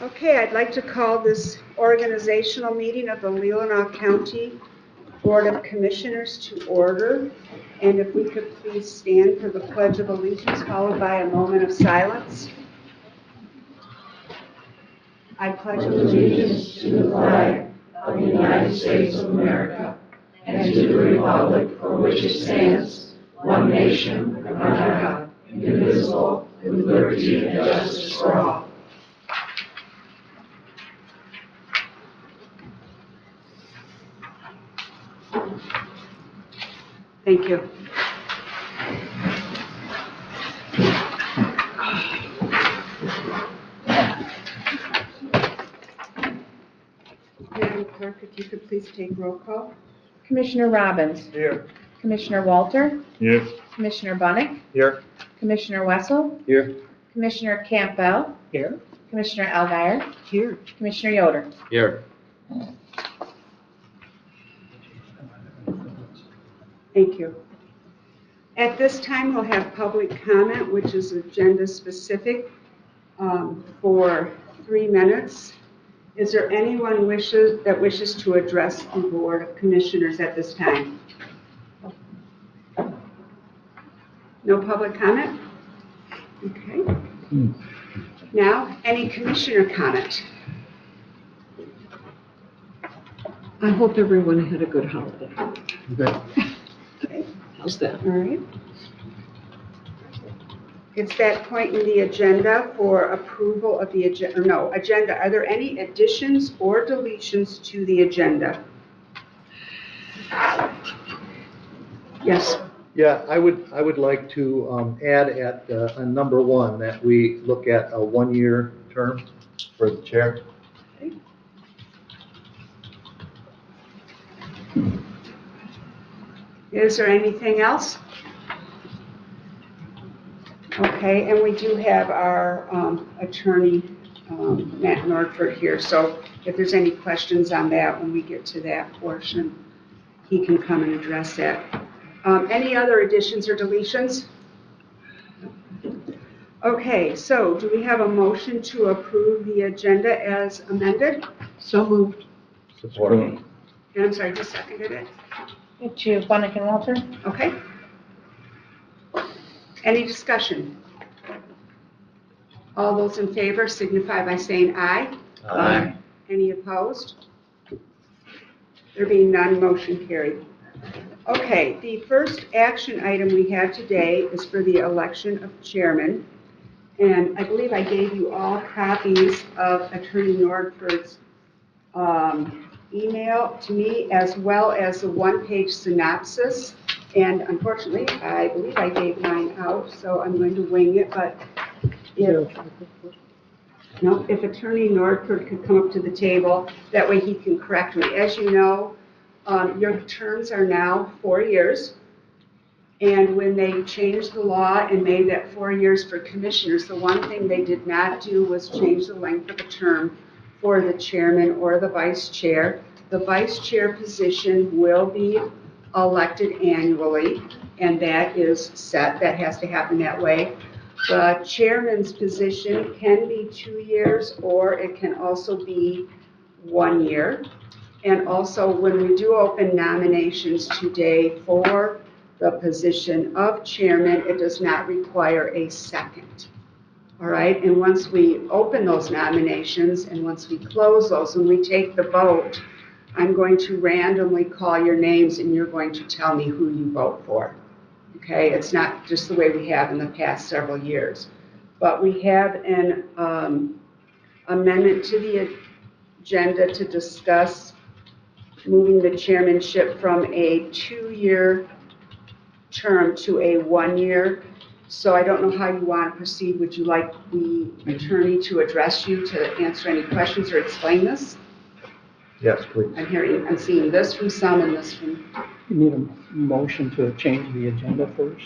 Okay, I'd like to call this organizational meeting of the Leelanau County Board of Commissioners to order. And if we could please stand for the Pledge of Allegiance, followed by a moment of silence. I pledge allegiance to the flag of the United States of America and to the republic for which it stands, one nation, under God, indivisible, with liberty and justice for all. Thank you. Madam Clerk, if you could please take roll call. Commissioner Robbins. Here. Commissioner Walter. Here. Commissioner Bunnick. Here. Commissioner Wessel. Here. Commissioner Campbell. Here. Commissioner Elgire. Here. Commissioner Yoder. Here. Thank you. At this time, we'll have public comment, which is agenda specific, for 3 minutes. Is there anyone that wishes to address the Board of Commissioners at this time? No public comment? Okay. Now, any commissioner comment? I hope everyone had a good holiday. Okay. How's that? All right. It's that point in the agenda for approval of the agenda. Are there any additions or deletions to the agenda? Yes. Yeah, I would like to add at number 1 that we look at a 1-year term for the chair. Okay. Is there anything else? Okay, and we do have our attorney, Matt Nordford, here, so if there's any questions on that when we get to that portion, he can come and address that. Any other additions or deletions? Okay, so do we have a motion to approve the agenda as amended? So moved. Support. And I'm sorry, who seconded it? It's you, Bunnick and Walter. Okay. Any discussion? All those in favor signify by saying aye. Aye. Any opposed? There being none, motion carried. Okay, the first action item we have today is for the election of chairman. And I believe I gave you all copies of Attorney Nordford's email to me, as well as a 1-page synopsis. And unfortunately, I believe I gave mine out, so I'm going to wing it. But if Attorney Nordford could come up to the table, that way he can correct me. As you know, your terms are now 4 years. And when they changed the law and made that 4 years for commissioners, the one thing they did not do was change the length of the term for the chairman or the vice chair. The vice chair position will be elected annually, and that is set. That has to happen that way. The chairman's position can be 2 years, or it can also be 1 year. And also, when we do open nominations today for the position of chairman, it does not require a second. All right, and once we open those nominations and once we close those and we take the vote, I'm going to randomly call your names and you're going to tell me who you vote for. Okay, it's not just the way we have in the past several years. But we have an amendment to the agenda to discuss moving the chairmanship from a 2-year term to a 1-year. So I don't know how you want to proceed. Would you like the attorney to address you to answer any questions or explain this? Yes, please. I'm seeing this from some and this from. You need a motion to change the agenda first?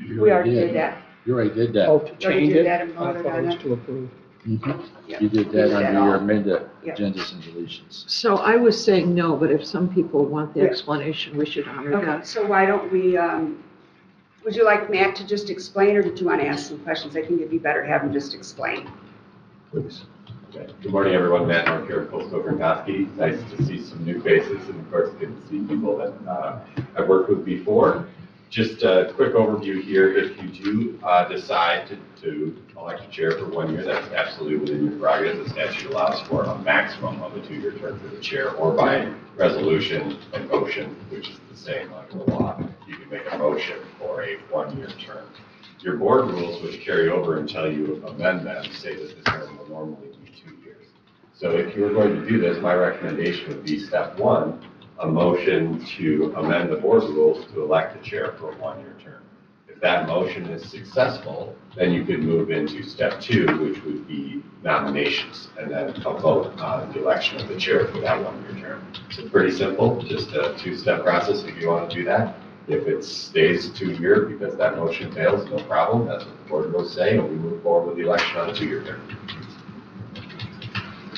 We already did that. You already did that. Oh, to change did it? that and I voted thought on it was it. to approve. Yeah. You did We that did that under all. your amended Yeah. agendas and deletions. So I was saying no, but if some people want the Yeah. explanation, we should honor Okay, that. so why don't we, would you like Matt to just explain, or did you want to ask some questions? I think it'd be better to have him just explain. Please. Okay. Good morning, everyone. Matt North here at Coastal Gronkowski. Nice to see some new faces, and of course, good to see people that I've worked with before. Just a quick overview here. If you do decide to elect a chair for 1 year, that's absolutely within your prerogative. The statute allows for a maximum of a 2-year term for the chair, or by resolution and motion, which is the same under the law. You can make a motion for a 1-year term. Your board rules, which carry over until you amend them, say that the term will normally be 2 years. So if you were going to do this, my recommendation would be step 1, a motion to amend the board rules to elect a chair for a 1-year term. If that motion is successful, then you could move into step 2, which would be nominations, and then a vote on the election of the chair for that 1-year term. So pretty simple, just a 2-step process if you want to do that. If it stays 2-year because that motion fails, no problem. That's what the board rules say, and we move forward with the election on a 2-year term.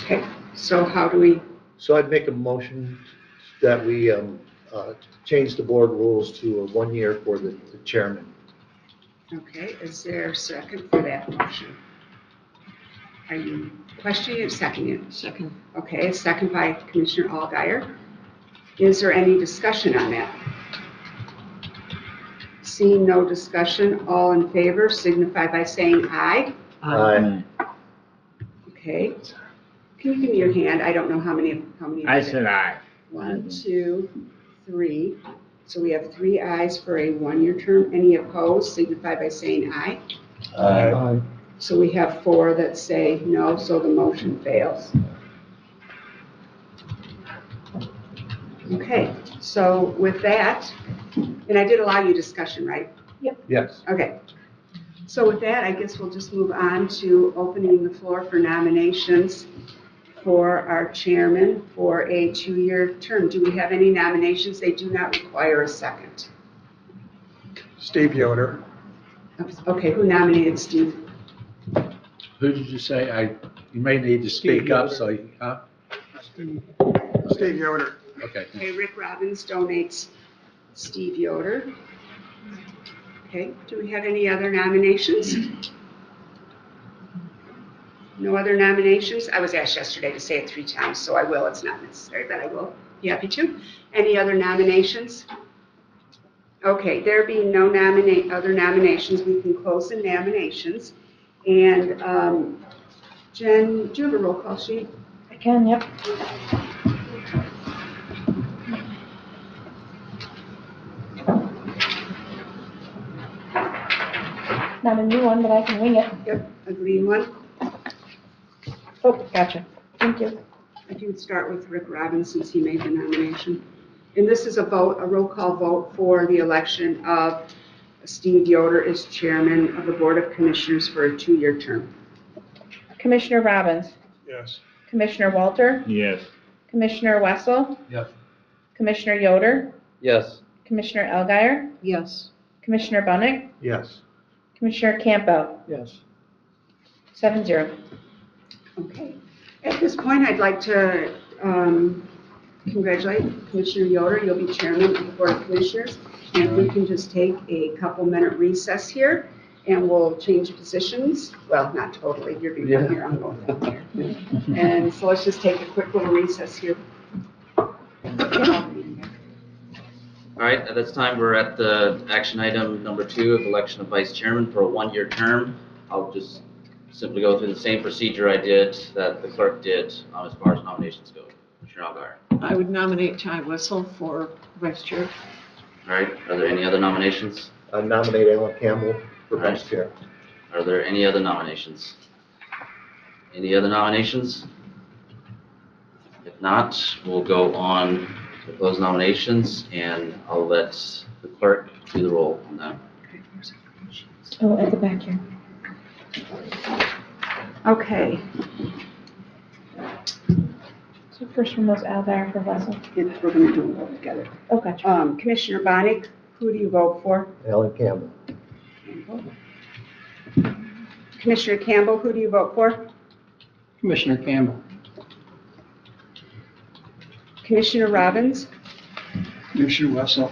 Okay, so how do we, So I'd make a motion that we change the board rules to a 1 year for the chairman. okay, is there a second for that motion? Are you questioning or seconding it? Second. Okay, a second by Commissioner Allgaier. Is there any discussion on that? Seeing no discussion, all in favor signify by saying aye. Aye. Okay. Can you give me your hand? I don't know how many. I said aye. 1, 2, 3. So we have 3 ayes for a 1-year term. Any opposed signify by saying aye. Aye. So we have 4 that say no, so the motion fails. Okay, so with that, and I did allow you discussion, right? Yes. Okay. So with that, I guess we'll just move on to opening the floor for nominations for our chairman for a 2-year term. Do we have any nominations? They do not require a second. Steve Yoder. Okay, who nominated Steve? Who did you say? You may need to speak up, so you, huh? Steve Yoder. Okay. Okay, Rick Robbins donates Steve Yoder. Okay, do we have any other nominations? No other nominations? I was asked yesterday to say it 3 times, so I will. It's not necessary, but I will be happy to. Any other nominations? Okay, there being no other nominations, we can close the nominations. And Jen, do you have a roll call sheet? I can, yep. Not a new one, but I can wing it. Yep, a green one. Oh, gotcha. Thank you. If you would start with Rick Robbins since he made the nomination. And this is a vote, a roll call vote for the election of Steve Yoder as chairman of the Board of Commissioners for a 2-year term. Commissioner Robbins. Yes. Commissioner Walter. Yes. Commissioner Wessel. Yes. Commissioner Yoder. Yes. Commissioner Elgire. Yes. Commissioner Bunnick. Yes. Commissioner Campbell. Yes. 7-0. Okay. At this point, I'd like to congratulate Commissioner Yoder. You'll be chairman of the Board of Commissioners. And if we can just take a couple-minute recess here, and we'll change positions. Well, not totally. You're going to come here. I'm going down here. And so let's just take a quick little recess here. All right, at this time, we're at the action item number 2 of election of vice chairman for a 1-year term. I'll just simply go through the same procedure I did that the clerk did as far as nominations go. Commissioner Allgaier. I would nominate Ty Wessel for vice chair. All right, are there any other nominations? I nominate Alan Campbell for vice chair. Are there any other nominations? Any other nominations? If not, we'll go on to close nominations, and I'll let the clerk do the roll on that. Oh, at the back here. Okay. So first one was Elgire for Wessel. We're going to do them both together. Oh, gotcha. Commissioner Bonnick, who do you vote for? Alan Campbell. Commissioner Campbell, who do you vote for? Commissioner Campbell. Commissioner Robbins? Commissioner Wessel.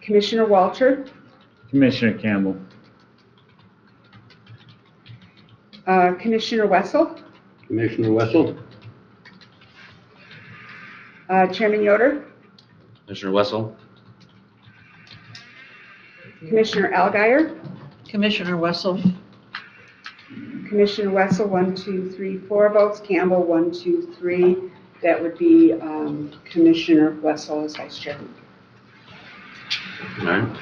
Commissioner Walter? Commissioner Campbell. Commissioner Wessel, Commissioner Wessel, Chairman Yoder, Commissioner Wessel, Commissioner Alguier, Commissioner Wessel, Commissioner Wessel, 1, 2, 3, 4 votes. Campbell, 1, 2, 3. That would be Commissioner Wessel as vice chair. all right.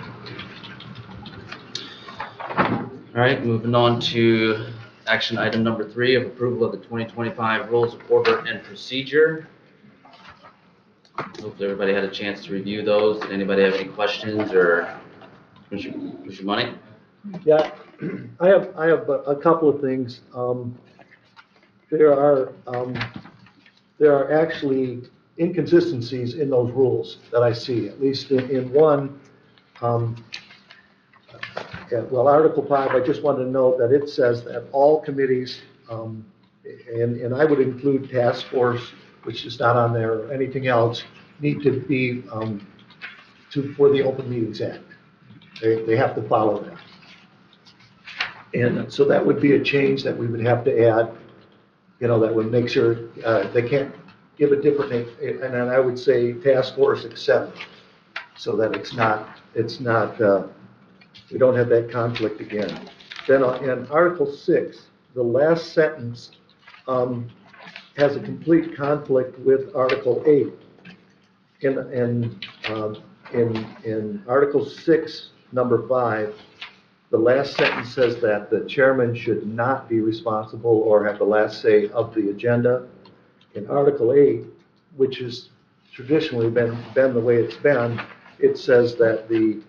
All right, moving on to action item number 3 of approval of the 2025 Rules of Order and Procedure. Hope everybody had a chance to review those. Did anybody have any questions or Commissioner Money? Yeah, I have a couple of things. There are actually inconsistencies in those rules that I see, at least in one. Well, Article 5, I just wanted to note that it says that all committees, and I would include task force, which is not on there, or anything else, need to be for the Open Meetings Act. They have to follow that. And so that would be a change that we would have to add, that would make sure they can't give a different name. And then I would say task force except, so that it's not, we don't have that conflict again. Then in Article 6, the last sentence has a complete conflict with Article 8. In Article 6, number 5, the last sentence says that the chairman should not be responsible or have the last say of the agenda. In Article 8, which has traditionally been the way it's been, it says that the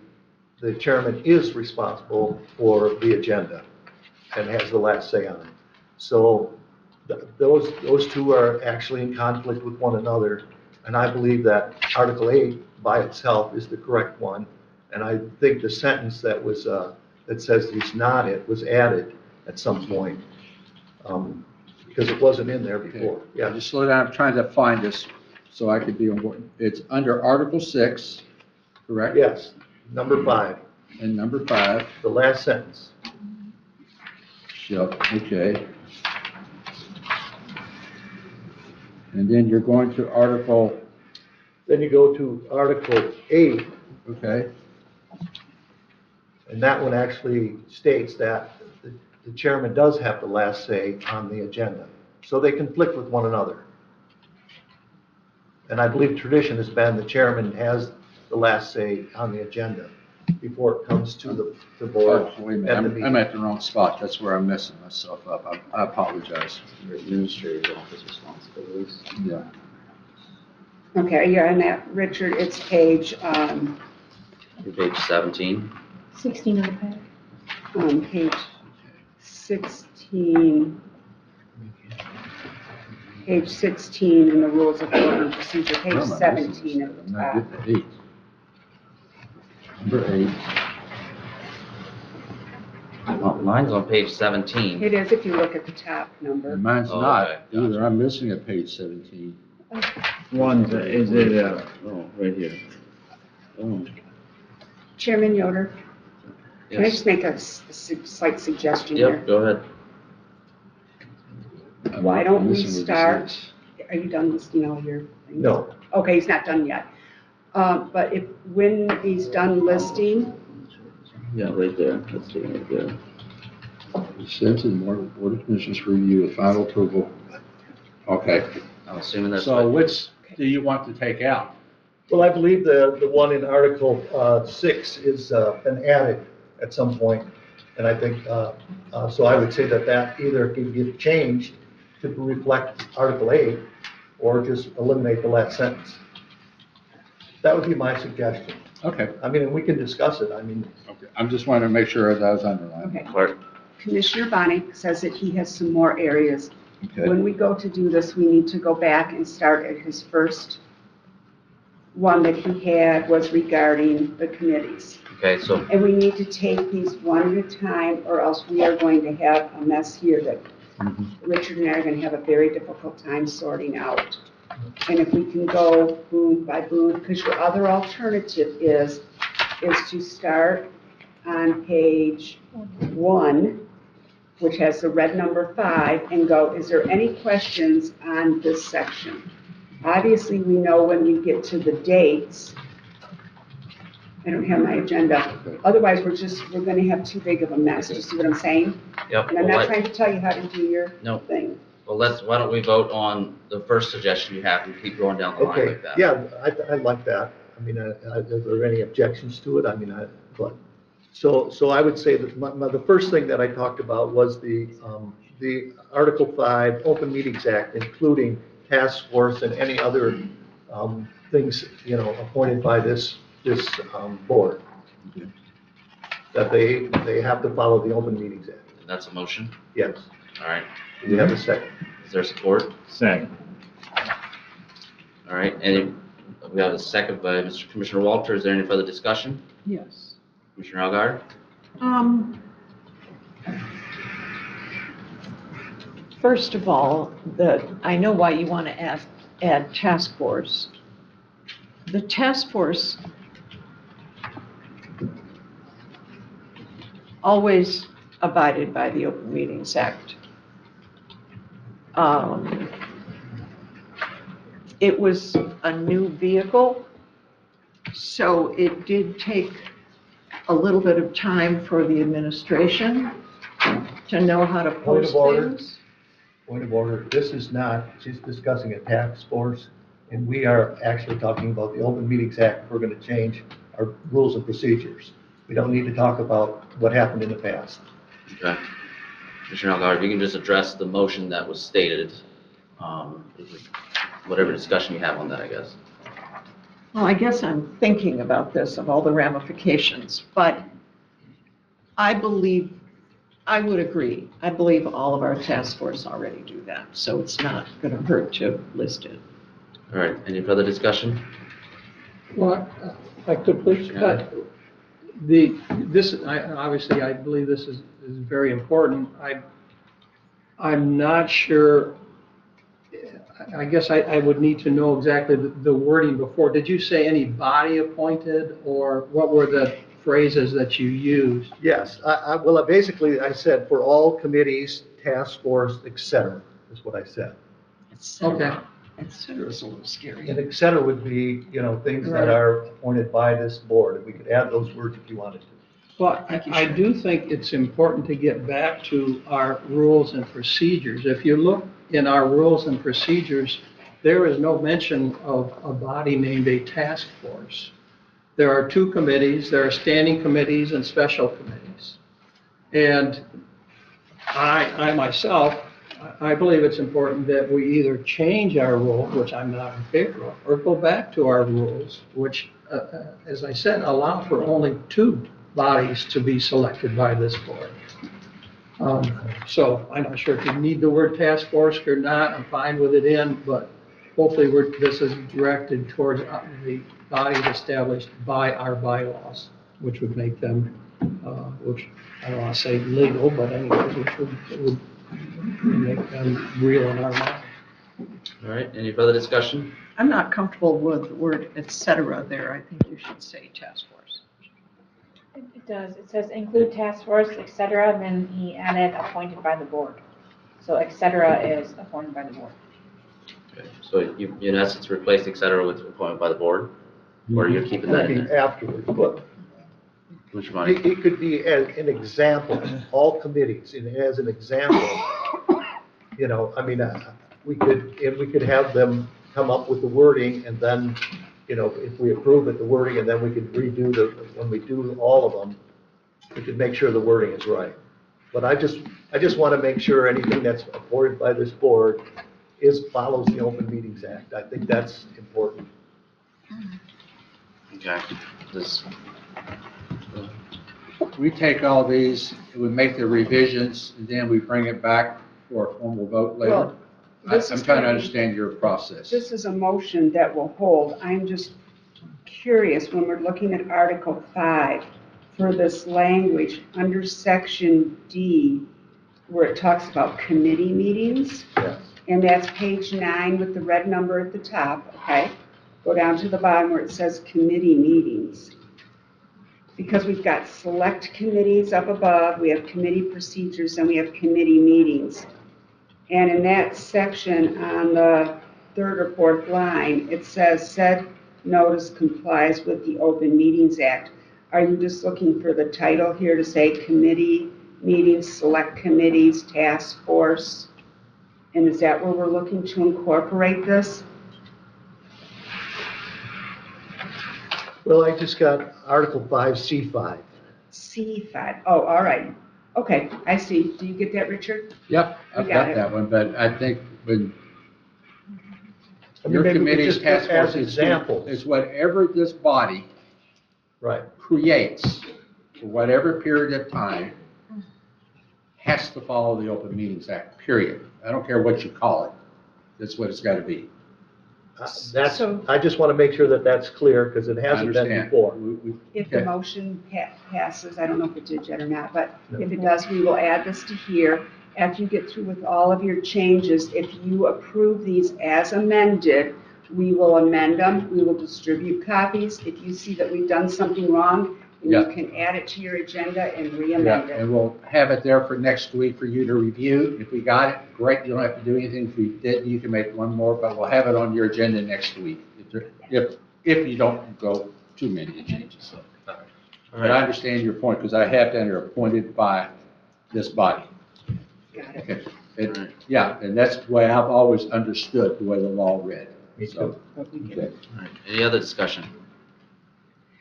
chairman is responsible for the agenda and has the last say on it. So those two are actually in conflict with one another, and I believe that Article 8 by itself is the correct one. And I think the sentence that was that says he's not it was added at some point because it wasn't in there before. Yeah, just slow down. I'm trying to find this so I could be on board. It's under Article 6, correct? Yes, number 5, And number 5. the last sentence. Yep, okay. And then you're going to Article, Then you go to Article 8, okay, and that one actually states that the chairman does have the last say on the agenda. So they conflict with one another. And I believe tradition has been the chairman has the last say on the agenda before it comes to the board. oh, wait a and the minute, I'm meeting. at the wrong spot. That's where I'm messing myself up. I apologize. Your administrator's office responsibilities. Yeah. Okay, you're on that, Richard. It's page, Page 17. 16 on the page. page 16. Page 16 in the Rules of Order and Procedure, page Where am I 17 missing at this? the I'm top. not getting to 8. Number 8. Oh, mine's on page 17. It is if you look at the top number. And mine's Oh, not okay, either. gotcha. I'm missing a page 17. is it, Oh, right here. Oh, Chairman Yoder, can I yes. just make a slight suggestion here? Yep, go ahead. I'm Why don't we missing what this start, is. are you done listing all your things? No, Okay, he's not done yet. But when he's done listing, Yeah, right there. Let's see right there. Sent to the Board of Commissioners for review with final approval. Okay, I'm assuming that's so what, which do you want to take out? well, I believe the one in Article 6 is been added at some point, and I think, so I would say that either can get changed to reflect Article 8, or just eliminate the last sentence. That would be my suggestion. Okay, I mean, and we can discuss it, I mean, okay. I'm just wanting to make sure that was underlined. okay, Clark. Commissioner Bonick says that he has some more areas. Okay, When we go to do this, we need to go back and start at his first one that he had was regarding the committees. Okay, so, And we need to take these one at a time, or else we are going to have a mess here that Mhm. Richard and I are going to have a very difficult time sorting out. And if we can go boom by boom, because your other alternative is to start on page 1 which has the red number 5, and go, is there any questions on this section? Obviously, we know when we get to the dates. I don't have my agenda. Otherwise, we're going to have too big of a mess. Do you see what I'm saying? Yep. And I'm not trying to tell you how to do your No. thing. Well, why don't we vote on the first suggestion you have and keep going down the line Okay, like that? yeah, I like that. I mean, are there any objections to it? I mean, so I would say that the first thing that I talked about was the Article 5 Open Meetings Act, including task force and any other things, appointed by this board. That they have to follow the Open Meetings Act. That's a motion? Yes. All right. Do we have a second? Is there support? Second. All right, we have a second by Mr. Commissioner Walter. Is there any further discussion? Yes. Commissioner Algar? First of all, I know why you want to add task force. The task force always abided by the Open Meetings Act. It was a new vehicle, so it did take a little bit of time for the administration to know how to Point post of order. things. Point of order, this is not, she's discussing a task force, and we are actually talking about the Open Meetings Act. We're going to change our rules and procedures. We don't need to talk about what happened in the past. Okay. Commissioner Algar, if you can just address the motion that was stated, whatever discussion you have on that, I guess. Well, I guess I'm thinking about this, of all the ramifications, but I would agree. I believe all of our task force already do that, so it's not going to hurt to list it. All right, any further discussion? Well, if I could please, obviously, I believe this is very important. I'm not sure, I guess I would need to know exactly the wording before. Did you say any body appointed, or what were the phrases that you used? Yes, basically, I said for all committees, task force, et cetera, is what I said. Okay. Et cetera is a little scary. And et cetera would be, things that are appointed by this board. We could add those words if you wanted to. Well, I do think it's important to get back to our rules and procedures. If you look in our rules and procedures, there is no mention of a body named a task force. There are 2 committees. There are standing committees and special committees. And I myself, I believe it's important that we either change our rules, which I'm not in favor of, or go back to our rules, which, as I said, allow for only 2 bodies to be selected by this board. So I'm not sure if you need the word task force or not. I'm fine with it in, but hopefully this is directed towards the bodies established by our bylaws, which would make them, which I don't want to say legal, but anyways, which would make them real in our mind. All right, any further discussion? I'm not comfortable with the word et cetera there. I think you should say task force. It does. It says include task force, et cetera, and then he added appointed by the board. So et cetera is appointed by the board. Okay, so you, in essence, replaced et cetera with appointed by the board? Or you're keeping that in there? Afterwards, but Commissioner Monty? it could be as an example, all committees, and as an example, we could have them come up with the wording, and then, if we approve it, the wording, and then we could redo when we do all of them, we could make sure the wording is right. But I just want to make sure anything that's appointed by this board follows the Open Meetings Act. I think that's important. Okay. We take all these, we make the revisions, and then we bring it back for a formal vote later. Well, I'm this is trying to gonna be- understand your process. This is a motion that will hold. I'm just curious, when we're looking at Article 5, for this language under Section D, where it talks about committee meetings, Yes. and that's page 9 with the red number at the top, okay? Go down to the bottom where it says committee meetings. because we've got select committees up above, we have committee procedures, and we have committee meetings. And in that section on the third or fourth line, it says, said notice complies with the Open Meetings Act. Are you just looking for the title here to say committee meetings, select committees, task force? And is that where we're looking to incorporate this? Well, I just got Article 5, C5. C5, oh, all right. Okay, I see. Do you get that, Richard? Yep, You I've got got it. that one, but I think when I mean, your maybe we committee's just task put as force is examples. whatever this body Right. creates for whatever period of time has to follow the Open Meetings Act, period. I don't care what you call it. That's what it's got to be. I just want to make sure that that's clear, because it I hasn't been understand. before. If the Okay. motion passes, I don't know if it did yet or not, but if it does, we will add this to here. After you get through with all of your changes, if you approve these as amended, we will amend them, we will distribute copies. If you see that we've done something wrong, then you Yeah. can add it to your agenda and Yeah, re-amend it. and we'll have it there for next week for you to review. If we got it, great, you don't have to do anything. If we didn't, you can make one more, but we'll have it on your agenda next week. If you don't go too many changes. All But I right, understand your point, because I have to enter appointed by this body. Got it. Okay. Yeah, and that's the way I've always understood the way the law read. Me So, too. okay. all right. Any other discussion?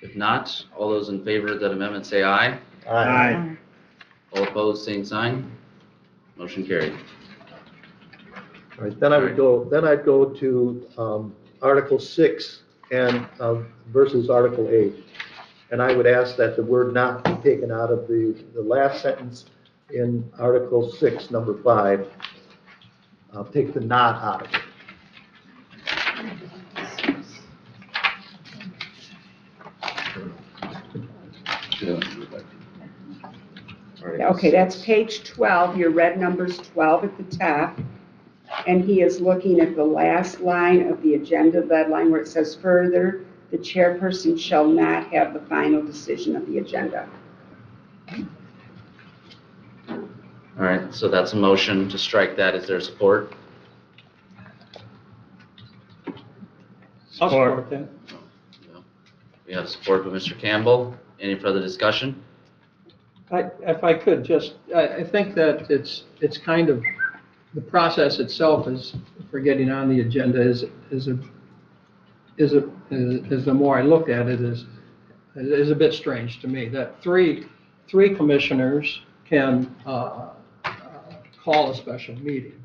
If not, all those in favor of that amendment say aye. Aye. All opposed, same sign. Motion carried. All right, then I'd go to Article 6 and versus Article 8. And I would ask that the word not be taken out of the last sentence in Article 6, number 5. Take the not out of it. Okay, that's page 12, your red number's 12 at the top. And he is looking at the last line of the agenda, that line where it says further, the chairperson shall not have the final decision of the agenda. All right, so that's a motion to strike that. Is there support? I'll support that. We have support by Mr. Campbell. Any further discussion? If I could just, I think that it's kind of, the process itself is, for getting on the agenda is the more I look at it, is a bit strange to me, that three commissioners can call a special meeting.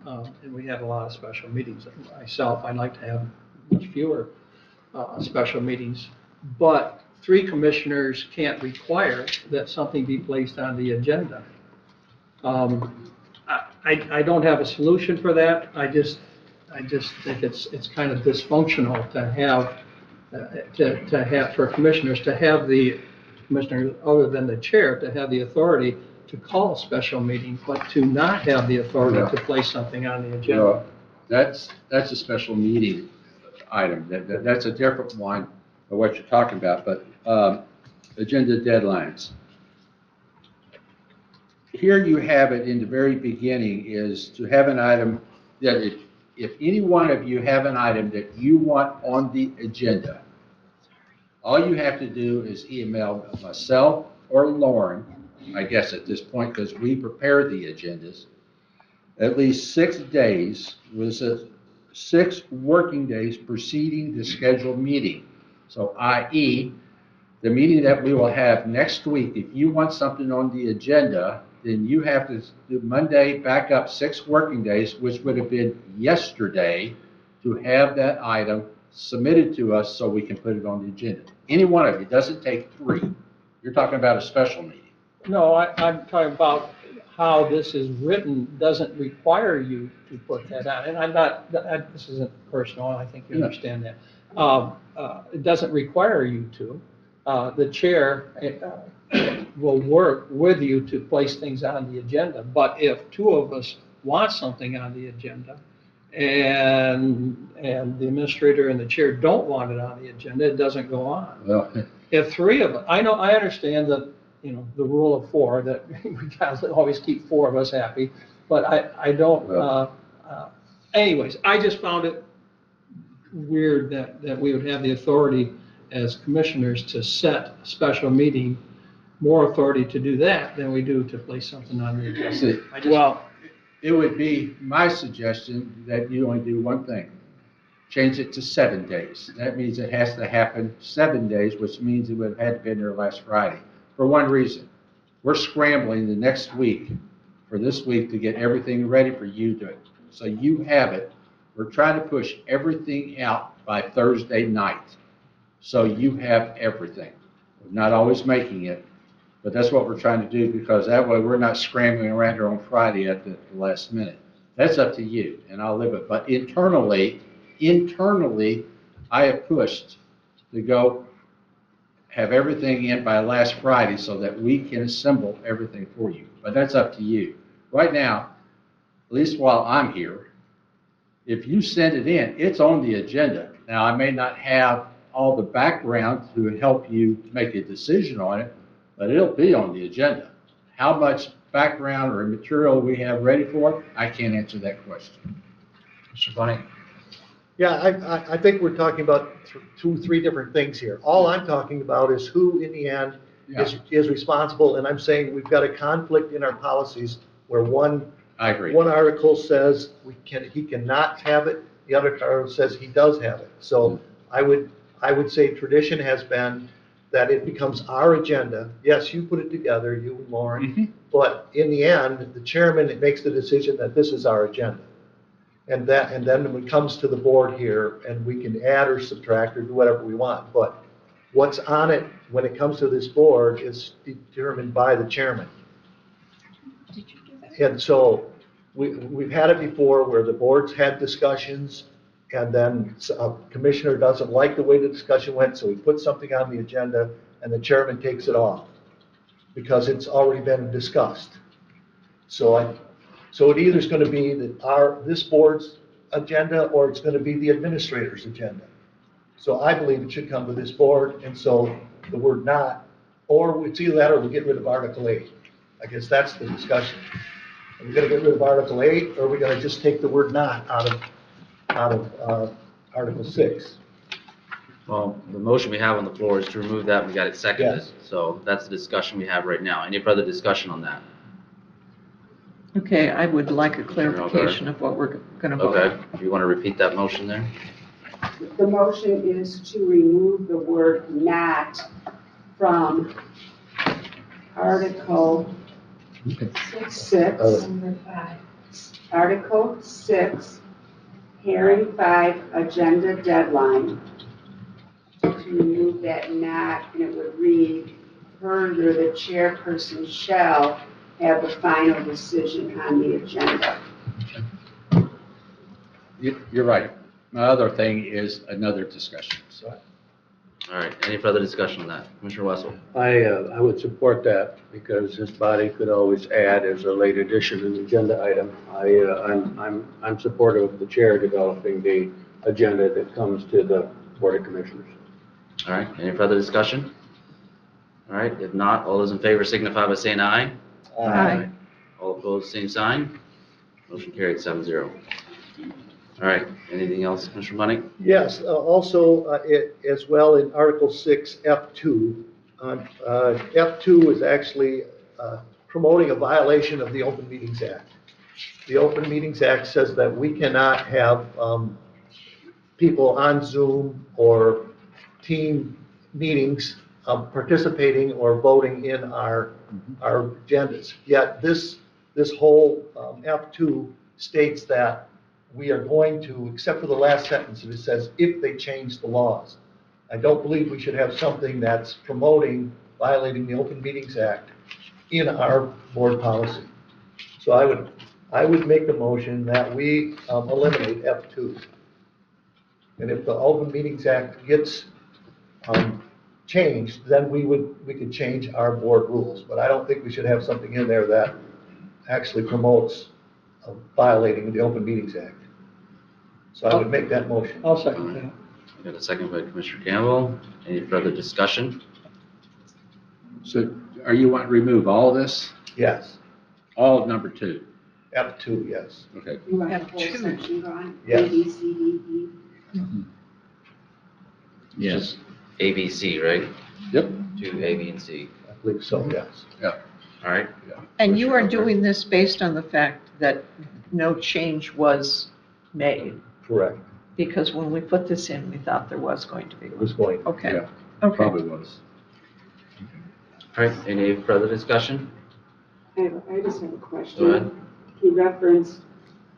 And we have a lot of special meetings. Myself, I'd like to have much fewer special meetings. But 3 commissioners can't require that something be placed on the agenda. I don't have a solution for that. I just think it's kind of dysfunctional to have for commissioners to have the commissioner, other than the chair, to have the authority to call a special meeting, but to not have the authority to place something on the agenda. Well, that's a special meeting item. That's a different one of what you're talking about, but agenda deadlines. Here you have it in the very beginning is to have an item that if any one of you have an item that you want on the agenda, all you have to do is email myself or Lauren, I guess at this point, because we prepare the agendas, at least 6 days, was 6 working days preceding the scheduled meeting. So i.e., the meeting that we will have next week, if you want something on the agenda, then you have to do Monday back up 6 working days, which would have been yesterday, to have that item submitted to us so we can put it on the agenda. Any one of you, it doesn't take 3. You're talking about a special meeting. No, I'm talking about how this is written doesn't require you to put that on. And I'm not, this isn't personal, I think you understand that. It doesn't require you to. The chair will work with you to place things on the agenda. But if 2 of us want something on the agenda and the administrator and the chair don't want it on the agenda, it doesn't go on. Well, if three of us, I understand that, the rule of four, that we gotta always keep four of us happy, but I don't, anyways, I just found it weird that we would have the authority as commissioners to set a special meeting, more authority to do that than we do to place something on the agenda. See, I just- well, it would be my suggestion that you only do one thing. Change it to 7 days. That means it has to happen 7 days, which means it would have had to been there last Friday. For one reason, we're scrambling the next week, for this week, to get everything ready for you to, so you have it. We're trying to push everything out by Thursday night, so you have everything. We're not always making it, but that's what we're trying to do, because that way we're not scrambling around here on Friday at the last minute. That's up to you, and I'll live it. But internally, I have pushed to go have everything in by last Friday so that we can assemble everything for you. But that's up to you. Right now, at least while I'm here, if you send it in, it's on the agenda. Now, I may not have all the background to help you make a decision on it, but it'll be on the agenda. How much background or material we have ready for it, I can't answer that question. Mr. Bunny? Yeah, I think we're talking about 3 different things here. All I'm talking about is who in the end is responsible, and I'm saying we've got a conflict in our policies where I agree. one article says he cannot have it, the other article says he does have it. So I would say tradition has been that it becomes our agenda. Yes, you put it together, you and Lauren, but in the end, the chairman makes the decision that this is our agenda. And then when it comes to the board here, and we can add or subtract or do whatever we want, but what's on it when it comes to this board is determined by the chairman. And so we've had it before where the board's had discussions, and then a commissioner doesn't like the way the discussion went, so he puts something on the agenda, and the chairman takes it off because it's already been discussed. So it either is going to be this board's agenda, or it's going to be the administrator's agenda. So I believe it should come to this board, and so the word not, or it's either that or we get rid of Article 8. I guess that's the discussion. Are we going to get rid of Article 8, or are we going to just take the word not out of Article 6? Well, the motion we have on the floor is to remove that. We got it seconded. Yes. So that's the discussion we have right now. Any further discussion on that? Okay, I would like a clarification of what we're going to vote. Okay. Do you want to repeat that motion there? The motion is to remove the word not from Article 6, Article 6, Hearing 5, Agenda Deadline. To remove that not, and it would read, further, the chairperson shall have the final decision on the agenda. You're right. My other thing is another discussion, so. All right. Any further discussion on that? Commissioner Wessel? I would support that because this body could always add as a late addition an agenda item. I'm supportive of the chair developing the agenda that comes to the Board of Commissioners. All right. Any further discussion? All right. If not, all those in favor signify by saying aye. Aye. All opposed, same sign. Motion carried 7-0. All right. Anything else, Commissioner Bunny? Yes, also, as well in Article 6, F2, F2 is actually promoting a violation of the Open Meetings Act. The Open Meetings Act says that we cannot have people on Zoom or team meetings participating or voting in our agendas. Yet this whole F2 states that we are going to, except for the last sentence, it says if they change the laws. I don't believe we should have something that's promoting violating the Open Meetings Act in our board policy. So I would make the motion that we eliminate F2. And if the Open Meetings Act gets changed, then we could change our board rules. But I don't think we should have something in there that actually promotes violating the Open Meetings Act. So I would make that motion. I'll second that. We got a second by Commissioner Campbell. Any further discussion? So are you wanting to remove all this? Yes, All of number 2? F2, yes. Okay. You want the Have whole two. section gone? Yes. A, B, C, D, E? Yes. A, B, C, right? Yep. 2, A, B, and C. I believe so, yes. All right? And you are Commissioner doing this based on the fact that no change was made? Correct. Because when we put this in, we thought there was going to be. It was going. Okay, Yeah, okay. Probably was. All right, any further discussion? I just have a Go question. ahead. He referenced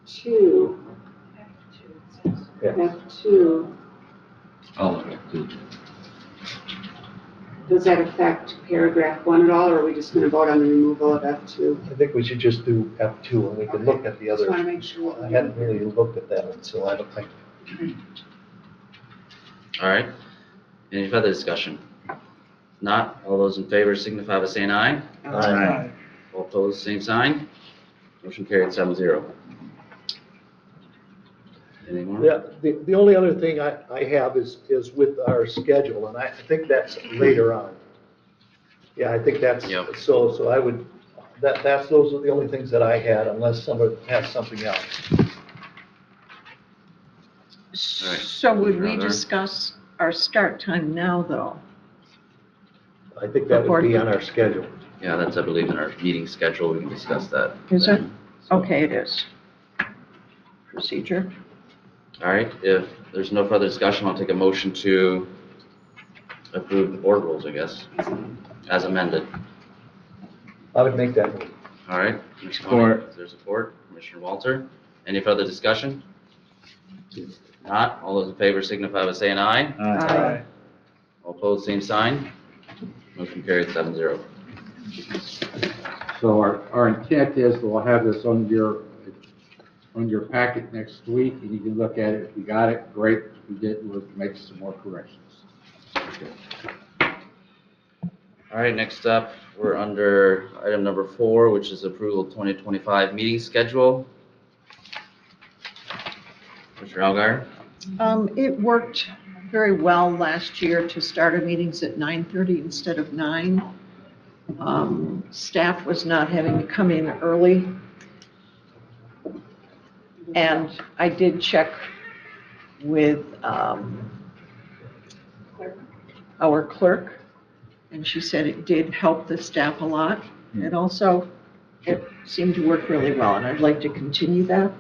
two, Yes. F2. All of it, too. Does that affect paragraph 1 at all, or are we just going to vote on the removal of F2? I think we should just do F2 and we can look at the Just want to other. make sure. I hadn't really looked at that one, so I don't think. All right, any further discussion? Not, all those in favor signify by saying aye. Aye. All opposed, same sign. Motion carried 7-0. Any more? Yeah, the only other thing I have is with our schedule, and I think that's later on. Yeah, I think that's, Yep. so I would, those are the only things that I had, unless somebody has something else. So would we Commissioner discuss our start time now, though? I think that would be on our schedule. Yeah, that's, I believe, in our meeting schedule, we can discuss that. Is it? Okay, it is. Procedure? All right, if there's no further discussion, I'll take a motion to approve the board rules, I guess, as amended. I would make that move. All right, Commissioner Support. Tony, is there support? Commissioner Walter, any further discussion? Not, all those in favor signify by saying aye. Aye. All opposed, same sign. Motion carried 7-0. So our intent is we'll have this on your packet next week, and you can look at it. If you got it, great. If you didn't, we'll make some more corrections. All right, next up, we're under item number 4, which is approval of 2025 meeting schedule. Commissioner Algar? It worked very well last year to start our meetings at 9:30 instead of 9. Staff was not having to come in early. And I did check with our clerk, and she said it did help the staff a lot. And also, it seemed to work really well, and I'd like to continue that.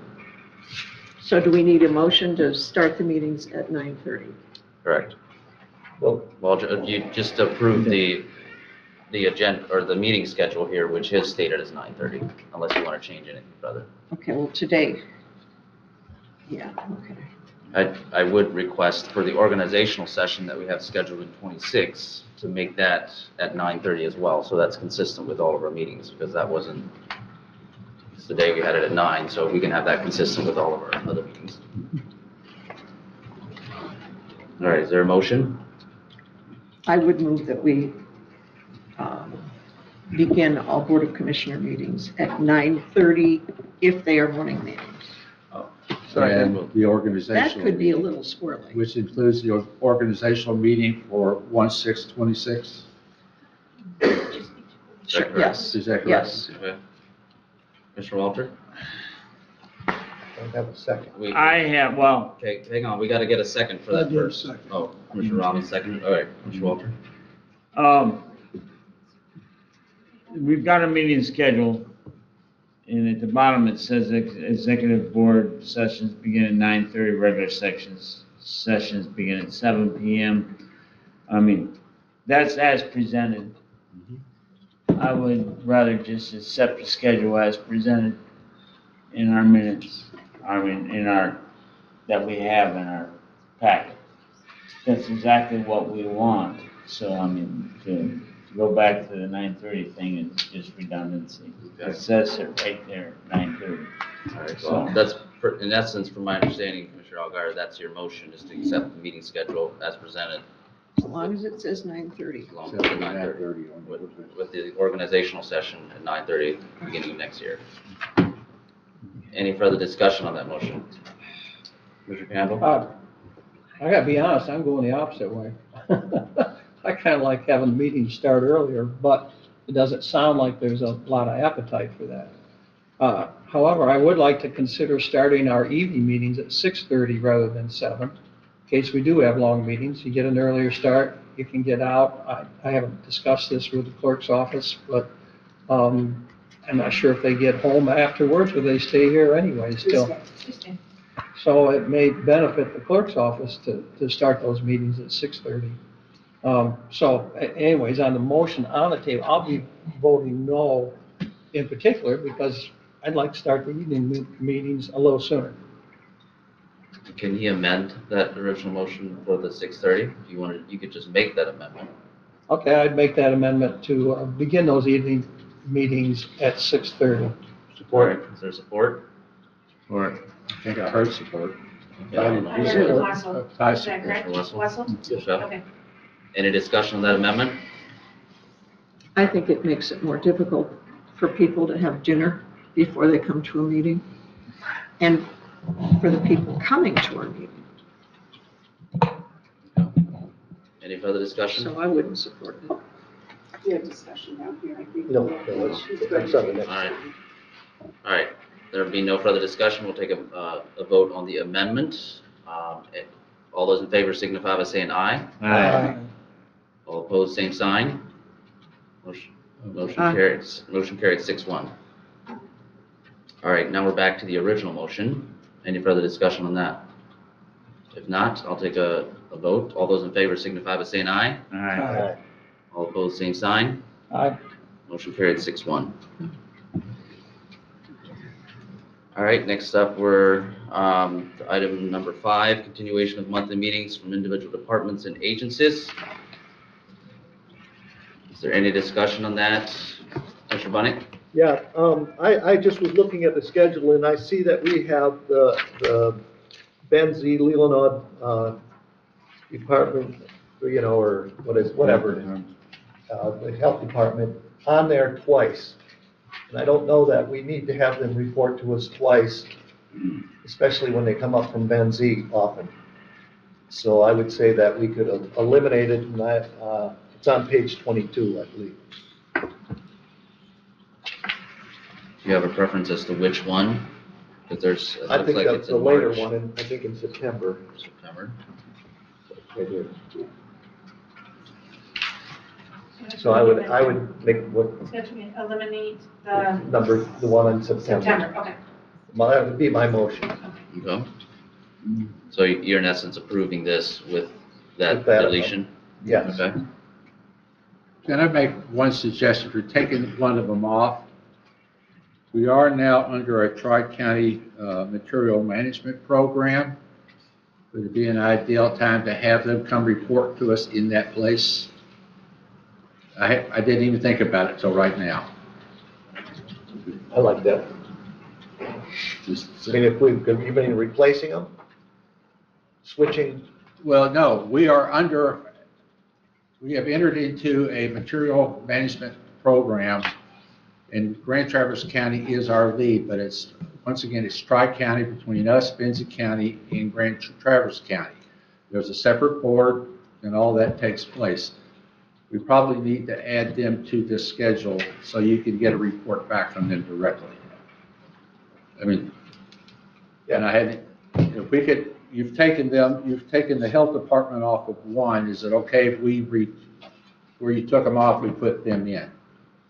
So do we need a motion to start the meetings at 9:30? Correct. Well, Well, you just approved the agenda, or the meeting schedule here, which is stated as 9:30, unless you want to change anything further. Okay, well, today, yeah, okay. I would request for the organizational session that we have scheduled in 26 to make that at 9:30 as well, so that's consistent with all of our meetings, because that wasn't, it's the day we had it at 9, so we can have that consistent with all of our other meetings. All right, is there a motion? I would move that we begin all Board of Commissioner meetings at 9:30 if they are morning meetings. And the That organizational, could be a little squirrely. which includes the organizational meeting for 1/6/26. Sure, correct? yes, Is that correct? yes. Okay. Mr. Walter? I have a second. Well, Okay, hang on, we got to get a second for that first. Oh, Commissioner Rami, second, all right, Commissioner Walter. We've got a meeting scheduled, and at the bottom it says executive board sessions begin at 9:30, regular sessions begin at 7 PM. I mean, that's as presented. I would rather just accept the schedule as presented in our minutes, that we have in our packet. That's exactly what we want, so I mean, to go back to the 9:30 thing is just redundancy. It says it right there, 9:30. All right, well, that's, in essence, from my understanding, Commissioner Algar, that's your motion, is to accept the meeting schedule as presented, As long as it says 9:30. along with the 9:30, with the organizational session at 9:30, beginning of next year. Any further discussion on that motion? Commissioner Campbell? I gotta be honest, I'm going the opposite way. I kind of like having the meetings start earlier, but it doesn't sound like there's a lot of appetite for that. However, I would like to consider starting our evening meetings at 6:30 rather than 7. In case we do have long meetings, you get an earlier start, you can get out. I haven't discussed this with the clerk's office, but I'm not sure if they get home afterwards or they stay here anyway still. Tuesday. So it may benefit the clerk's office to start those meetings at 6:30. Anyways, on the motion on the table, I'll be voting no in particular because I'd like to start the evening meetings a little sooner. Can he amend that original motion for the 6:30? If you wanted, you could just make that amendment. Okay, I'd make that amendment to begin those evening meetings at 6:30. Support. Is there support? Support. I think I heard support. Yeah. I heard it Wessel. I Is that correct? Commissioner Wessel? Wessel? Okay. Okay. Any discussion on that amendment? I think it makes it more difficult for people to have dinner before they come to a meeting, and for the people coming to our meeting. Any further discussion? So I wouldn't support it. We had discussion down here, I think. No, that's on the next. All right. All right. There being no further discussion, we'll take a vote on the amendment. All those in favor signify by saying aye. Aye. All opposed, same sign. Motion Aye. carries. Motion carried 6-1. All right, now we're back to the original motion. Any further discussion on that? If not, I'll take a vote. All those in favor signify by saying aye. Aye. All opposed, same sign. Aye. Motion carried 6-1. All right, next up, we're to item number 5, continuation of monthly meetings from individual departments and agencies. Is there any discussion on that? Mr. Bunnick? Yeah, I just was looking at the schedule and I see that we have the Benzie, Leelanau, department, or whatever, the health department on there twice. And I don't know that we need to have them report to us twice, especially when they come up from Benzie often. So I would say that we could eliminate it, and it's on page 22, I believe. Do you have a preference as to which one? Because there's, it I looks think like that's it's the in later March. one, I think in September. September. Right here. So I would make what So to eliminate the number, the one in September. September, okay. Well, that would be my motion. Okay. So you're in essence approving this with that With that, deletion? Yes. Okay. Can I make one suggestion for taking one of them off? We are now under a Tri-County Material Management Program. Would it be an ideal time to have them come report to us in that place? I didn't even think about it till right now. I like that. Just- I mean, if we could, you mean replacing them? Switching? Well, no, we have entered into a material management program, and Grand Traverse County is our lead, but once again, it's Tri-County between us, Benzie County, and Grand Traverse County. There's a separate board, and all that takes place. We probably need to add them to this schedule so you can get a report back from them directly. I mean, and if we could, you've taken the health department off of one, is it okay if where you took them off, we put them in?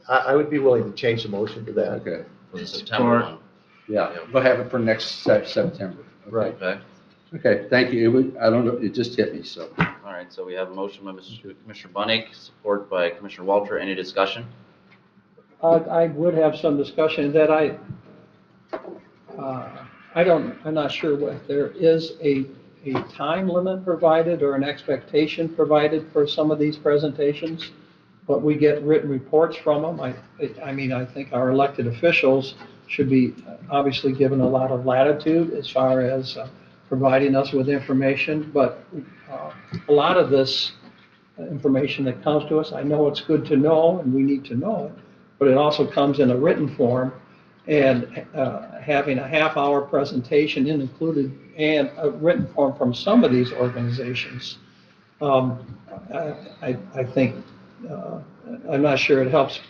I would be willing to change the motion to that. Okay, For the September Support. one. yeah, we'll have it for next September. Okay. Right. Okay. Okay, thank you. I don't know, it just hit me, so. All right, so we have a motion by Commissioner Bunnick, support by Commissioner Walter. Any discussion? I would have some discussion that I'm not sure what there is a time limit provided or an expectation provided for some of these presentations, but we get written reports from them. I think our elected officials should be obviously given a lot of latitude as far as providing us with information, but a lot of this information that comes to us, I know it's good to know and we need to know it, but it also comes in a written form, and having a half-hour presentation included and a written form from some of these organizations I think, I'm not sure it helps,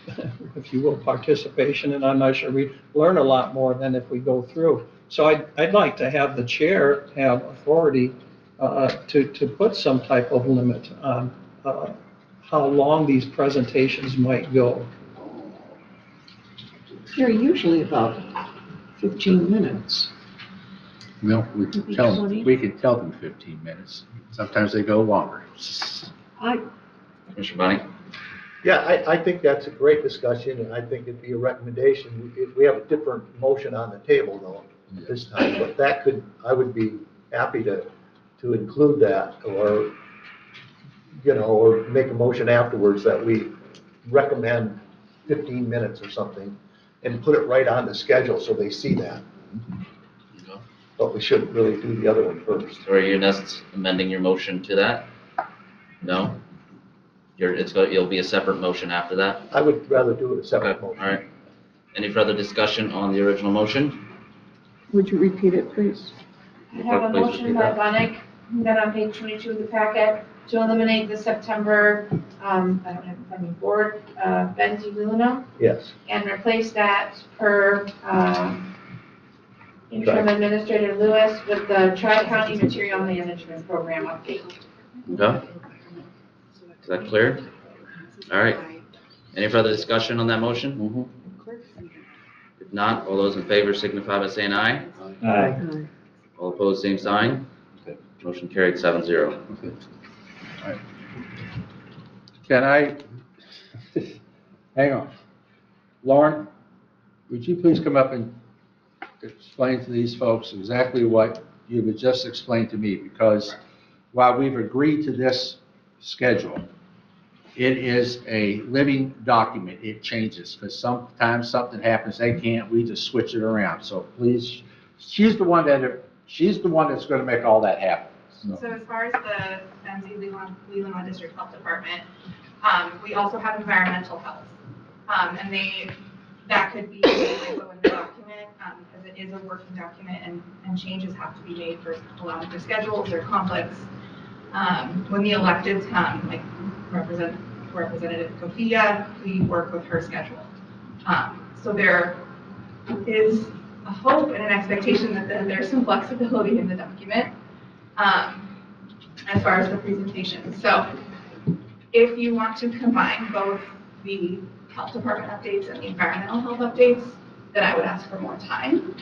if you will, participation, and I'm not sure we learn a lot more than if we go through. So I'd like to have the chair have authority to put some type of limit on how long these presentations might go. They're usually about 15 minutes. Well, we Maybe can tell 20. them, we can tell them 15 minutes. Sometimes they go longer. Commissioner Bunning? Yeah, I think that's a great discussion, and I think it'd be a recommendation. We have a different motion on the table though this time, but that could, I would be happy to include that, or, or make a motion afterwards that we recommend 15 minutes or something, and put it right on the schedule so they see that. No. But we shouldn't really do the other one first. So are you amending your motion to that? No? It'll be a separate motion after that? I would rather do it a separate Okay, motion. all right. Any further discussion on the original motion? Would you repeat it, please? I have a Please motion repeat by that. Bunnick, then on page 22 of the packet, to eliminate the September, I don't have it in front of me, board, Benzie Leelanau, Yes. and replace that per interim administrator Lewis with the Tri-County Material Management Program update. Okay. Is that clear? All right. Any further discussion on that motion? If not, all those in favor signify by saying aye. Aye. All opposed, same sign. Motion carried 7-0. Can I, hang on. Lauren, would you please come up and explain to these folks exactly what you would just explain to me? Because while we've agreed to this schedule, it is a living document. It changes because sometimes something happens, they can't, we just switch it around. So please, she's the one that's going to make all that happen. So as far as the Benzie Leelanau District Health Department, we also have environmental health. And that could be also in the document, because it is a working document and changes have to be made for a lot of the schedules or conflicts. When the electeds come, like Representative Kofia, we work with her schedule. So there is a hope and an expectation that there's some flexibility in the document as far as the presentation. So if you want to combine both the health department updates and the environmental health updates, then I would ask for more time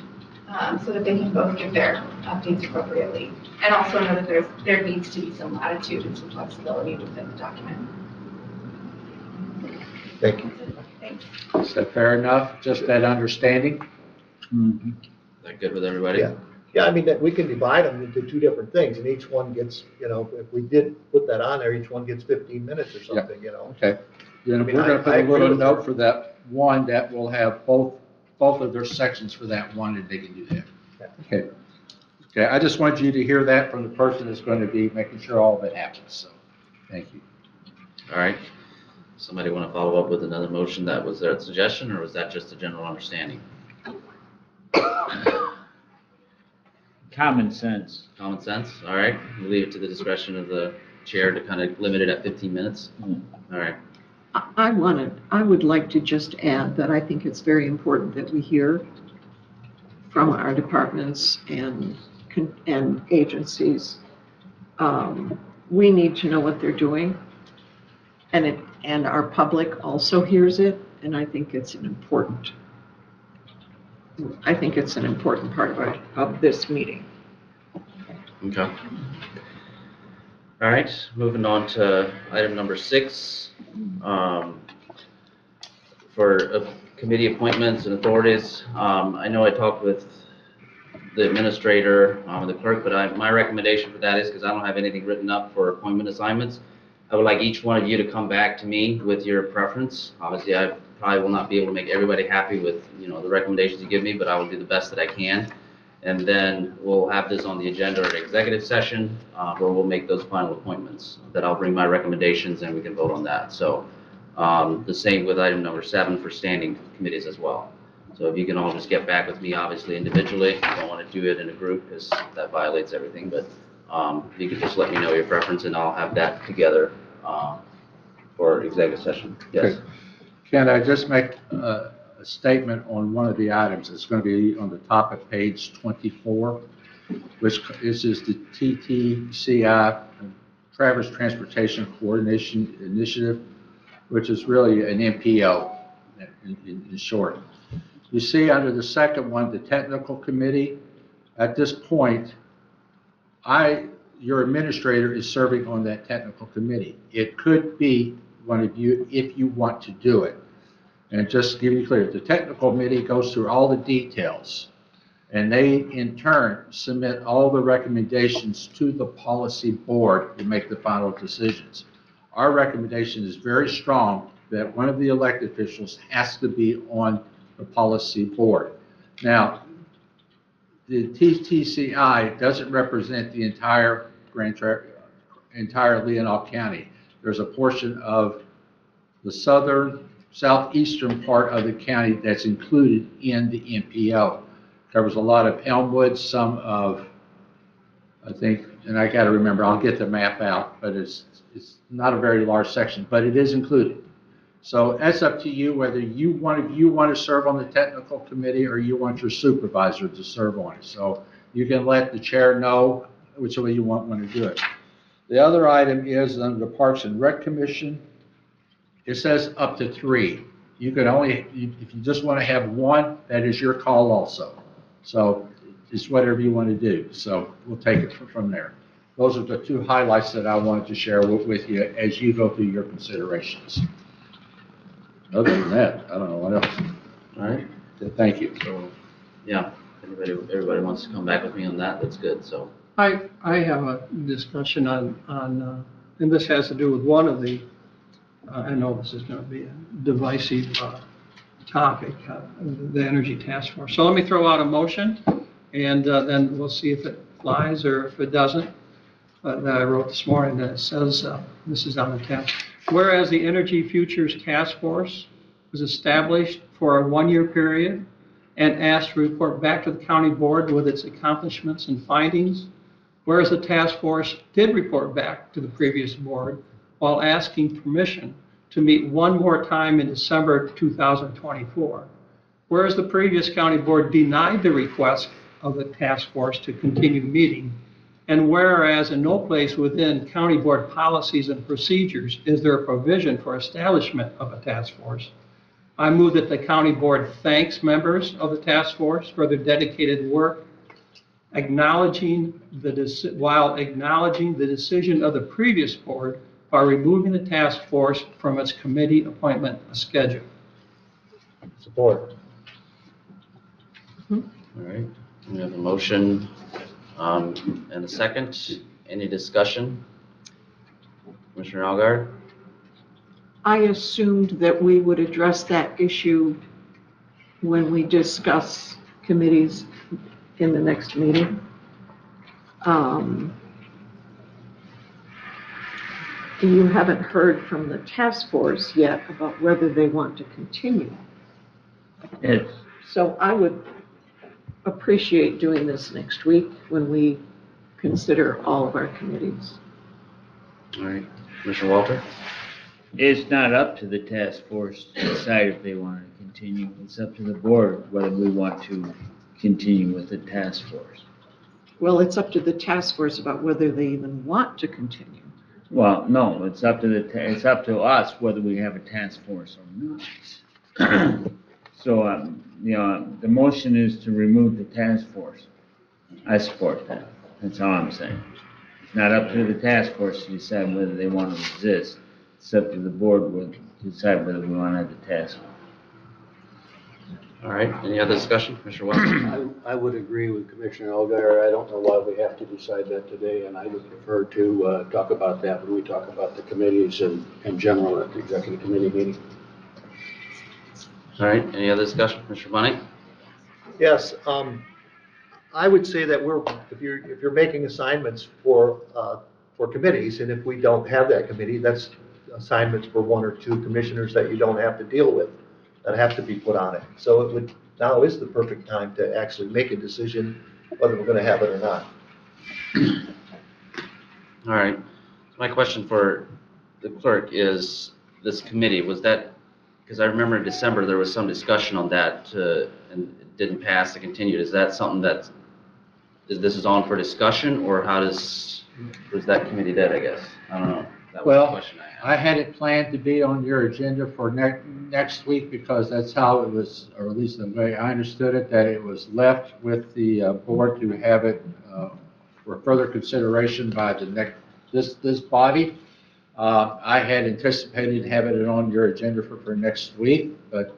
so that they can both give their updates appropriately. And also know that there needs to be some latitude and some flexibility within the document. Thank you. Thanks. Is that fair enough? Just that understanding? Is that good with everybody? Yeah. Yeah, I mean, that we can divide them into two different things, and each one gets, if we did put that on there, each one gets 15 minutes or something, Okay. Then I mean, we're going to put I a agree little with note her. for that one that will have both of their sections for that one, and they can do that. Okay. Okay, I just want you to hear that from the person that's going to be making sure all of it happens, so, thank you. All right. Somebody want to follow up with another motion that was their suggestion, or was that just a general understanding? Common sense. Common sense? All right. We'll leave it to the discretion of the chair to kind of limit it at 15 minutes. All right. I would like to just add that I think it's very important that we hear from our departments and agencies. We need to know what they're doing, and our public also hears it, and I think it's an important part of this meeting. Okay. All right, moving on to item number 6. For committee appointments and authorities, I know I talked with the administrator and the clerk, but my recommendation for that is, because I don't have anything written up for appointment assignments, I would like each one of you to come back to me with your preference. Obviously, I probably will not be able to make everybody happy with, the recommendations you give me, but I will do the best that I can. And then we'll have this on the agenda at executive session, where we'll make those final appointments. That I'll bring my recommendations and we can vote on that. So the same with item number 7 for standing committees as well. So if you can all just get back with me, obviously individually, I don't want to do it in a group because that violates everything, but You could just let me know your preference and I'll have that together for executive session. Yes. Okay. Can I just make a statement on one of the items? It's going to be on the top of page 24, which is the TTCI, Traverse Transportation Coordination Initiative, which is really an MPO in short. You see under the second one, the technical committee. At this point, your administrator is serving on that technical committee. It could be one of you if you want to do it. And just to give you clear, the technical committee goes through all the details, and they in turn submit all the recommendations to the policy board to make the final decisions. Our recommendation is very strong that one of the elected officials has to be on the policy board. Now, the TTCI doesn't represent the entire Leelanau County. There's a portion of the southeastern part of the county that's included in the MPO. Covers a lot of Elmwood, some of, I think, and I got to remember, I'll get the map out, but it's not a very large section, but it is included. So that's up to you whether you want to serve on the technical committee or you want your supervisor to serve on it. So you can let the chair know which way you want to do it. The other item is under the Parks and Rec Commission. It says up to 3. You can only, if you just want to have 1, that is your call also. So it's whatever you want to do. So we'll take it from there. Those are the 2 highlights that I wanted to share with you as you go through your considerations. Other than that, I don't know what else. All right. Thank you. So, yeah, everybody wants to come back with me on that, that's good, so. I have a discussion on, and this has to do with one of the, I know this is going to be a divisive topic, the Energy Task Force. So let me throw out a motion, and then we'll see if it flies or if it doesn't. That I wrote this morning that says, this is on the 10th. Whereas the Energy Futures Task Force was established for a 1-year period and asked to report back to the county board with its accomplishments and findings. Whereas the task force did report back to the previous board while asking permission to meet 1 more time in December 2024. Whereas the previous county board denied the request of the task force to continue meeting. And whereas in no place within county board policies and procedures is there a provision for establishment of a task force, I move that the county board thanks members of the task force for their dedicated work, while acknowledging the decision of the previous board by removing the task force from its committee appointment schedule. Support. All right, we have a motion and a second. Any discussion? Commissioner Algard? I assumed that we would address that issue when we discuss committees in the next meeting. You haven't heard from the task force yet about whether they want to continue. Yes. So I would appreciate doing this next week when we consider all of our committees. All right, Commissioner Walter? It's not up to the task force to decide if they want to continue. It's up to the board whether we want to continue with the task force. Well, it's up to the task force about whether they even want to continue. Well, no, it's up to it's up to us whether we have a task force or not. So, the motion is to remove the task force. I support that. That's all I'm saying. It's not up to the task force to decide whether they want to exist. It's up to the board to decide whether we want to have the task force. All right, any other discussion, Commissioner West? I would agree with Commissioner Algar. I don't know why we have to decide that today, and I would prefer to talk about that when we talk about the committees in general at the executive committee meeting. All right, any other discussion, Commissioner Bunny? Yes, I would say that if you're making assignments for committees, and if we don't have that committee, that's assignments for 1 or 2 commissioners that you don't have to deal with, that have to be put on it. So now is the perfect time to actually make a decision whether we're going to have it or not. All right. So my question for the clerk is, this committee, was that, because I remember in December, there was some discussion on that, and it didn't pass to continue. Is that something that, this is on for discussion, or how does, was that committee dead, I guess? I don't know. That was the Well, question I had. I had it planned to be on your agenda for next week because that's how it was, or at least the way I understood it, that it was left with the board to have it for further consideration by this body. I had anticipated having it on your agenda for next week, but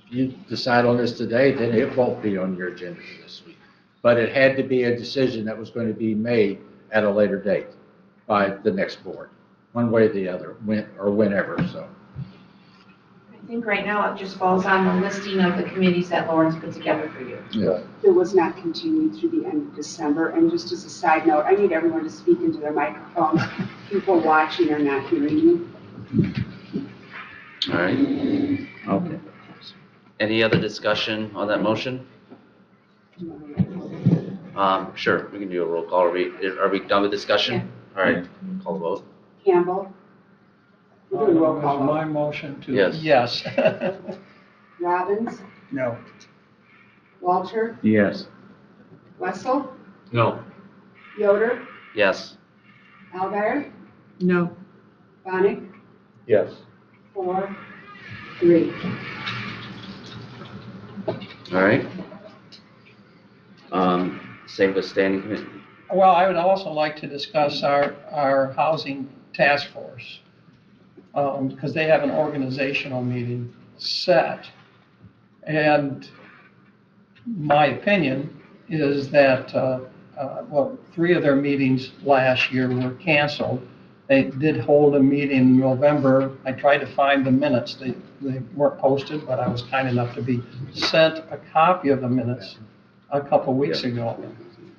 if you decide on this today, then it won't be on your agenda for this week. But it had to be a decision that was going to be made at a later date by the next board, one way or the other, whenever, so. I think right now it just falls on the listing of the committees that Lauren's put together for you. Yeah. It was not continued through the end of December. And just as a side note, I need everyone to speak into their microphones. People watching are not hearing you. All right. Okay. Any other discussion on that motion? Sure, we can do a roll call. Are we done with discussion? All right, call the vote. Campbell? We're doing roll call Was my vote. motion to, Yes. yes. Robbins? No. Walter? Yes. Wessel? No. Yoder? Yes. Algar? No. Bonnet? Yes. 4, 3. All right. Same with standing committee. Well, I would also like to discuss our housing task force, because they have an organizational meeting set. And my opinion is that, well, 3 of their meetings last year were canceled. They did hold a meeting in November. I tried to find the minutes. They weren't posted, but I was kind enough to be sent a copy of the minutes a couple weeks ago.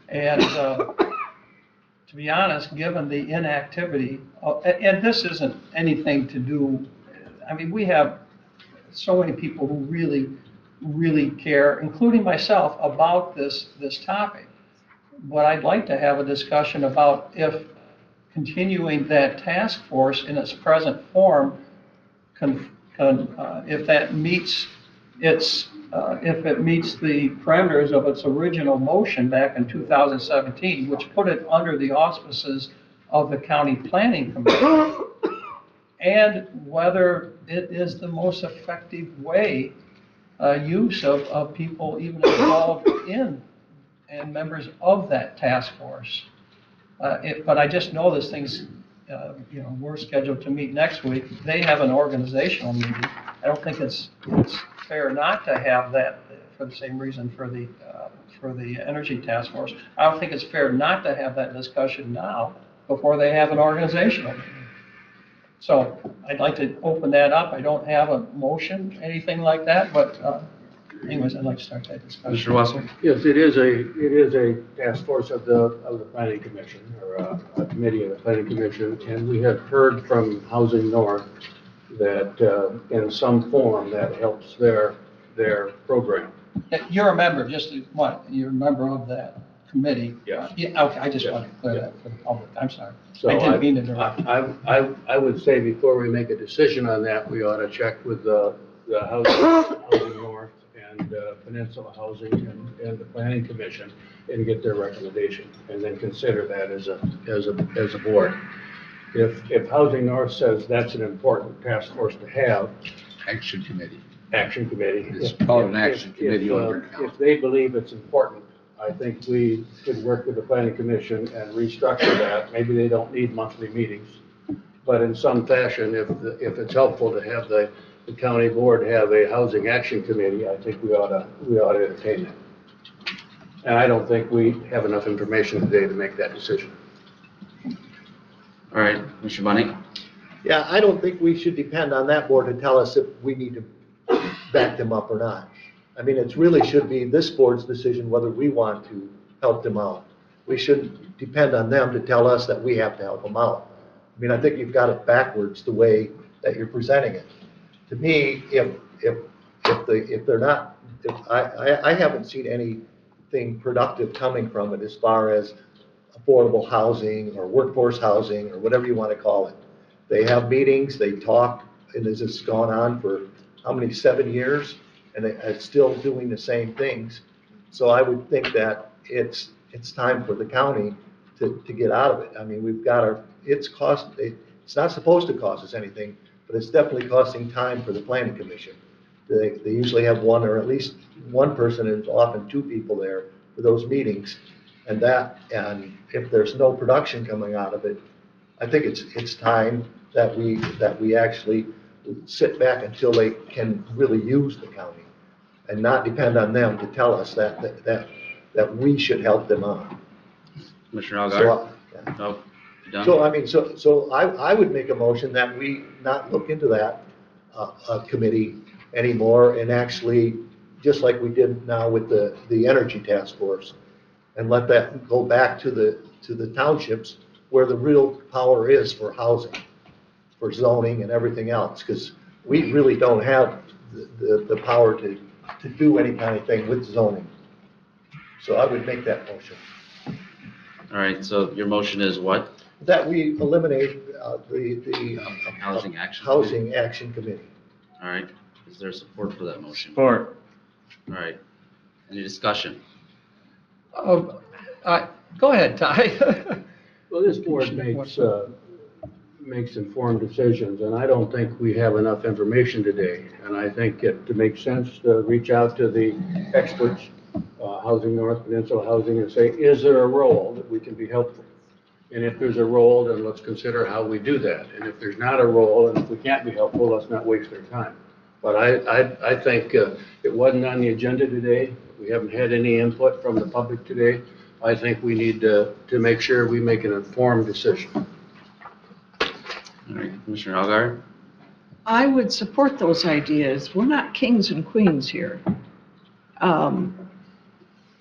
And to be honest, given the inactivity, and this isn't anything to do, I mean, we have so many people who really, really care, including myself, about this topic. But I'd like to have a discussion about if continuing that task force in its present form, if that meets its, if it meets the parameters of its original motion back in 2017, which put it under the auspices of the County Planning Commission, and whether it is the most effective way, use of people even involved in and members of that task force. But I just know this thing's, we're scheduled to meet next week. They have an organizational meeting. I don't think it's fair not to have that for the same reason for the energy task force. I don't think it's fair not to have that discussion now before they have an organizational meeting. So I'd like to open that up. I don't have a motion, anything like that, but anyways, I'd like to start that discussion. Mr. Wessel? Yes, it is a task force of the planning commission, or a committee of the planning commission, and we have heard from Housing North that in some form that helps their program. You're a member, you're a member of that committee? Yes. Yeah, okay, I just wanted to clear that for the public, I'm sorry. So I didn't mean to interrupt. I would say before we make a decision on that, we ought to check with the Housing North and Peninsula Housing and the Planning Commission and get their recommendation, and then consider that as a board. If Housing North says that's an important task force to have. Action committee. Action committee. It's called an action committee over. If they believe it's important, I think we could work with the planning commission and restructure that. Maybe they don't need monthly meetings, but in some fashion, if it's helpful to have the county board have a housing action committee, I think we ought to entertain that. And I don't think we have enough information today to make that decision. All right, Mr. Bunny? Yeah, I don't think we should depend on that board to tell us if we need to back them up or not. I mean, it really should be this board's decision whether we want to help them out. We shouldn't depend on them to tell us that we have to help them out. I mean, I think you've got it backwards the way that you're presenting it. To me, if they're not, I haven't seen anything productive coming from it as far as affordable housing or workforce housing or whatever you want to call it. They have meetings, they talk, and this has gone on for how many, 7 years? And they're still doing the same things. So I would think that it's time for the county to get out of it. I mean, we've got it's not supposed to cost us anything, but it's definitely costing time for the planning commission. They usually have one or at least one person, and often two people there for those meetings. And if there's no production coming out of it, I think it's time that we actually sit back until they can really use the county and not depend on them to tell us that we should help them out. Commissioner So, Algar? yeah. No, you done? So, I mean, so I would make a motion that we not look into that committee anymore and actually, just like we did now with the energy task force, and let that go back to the townships where the real power is for housing, for zoning and everything else, because we really don't have the power to do any kind of thing with zoning. So I would make that motion. All right, so your motion is what? That we eliminate the Housing Action Housing Action Committee. All right, is there support for that motion? Support. All right, any discussion? Go ahead, Ty. Well, this board makes informed decisions, and I don't think we have enough information today. And I think it makes sense to reach out to the experts, Housing North, Peninsula Housing, and say, is there a role that we can be helpful? And if there's a role, then let's consider how we do that. And if there's not a role, and if we can't be helpful, let's not waste our time. But I think it wasn't on the agenda today. We haven't had any input from the public today. I think we need to make sure we make an informed decision. All right, Commissioner Algar? I would support those ideas. We're not kings and queens here.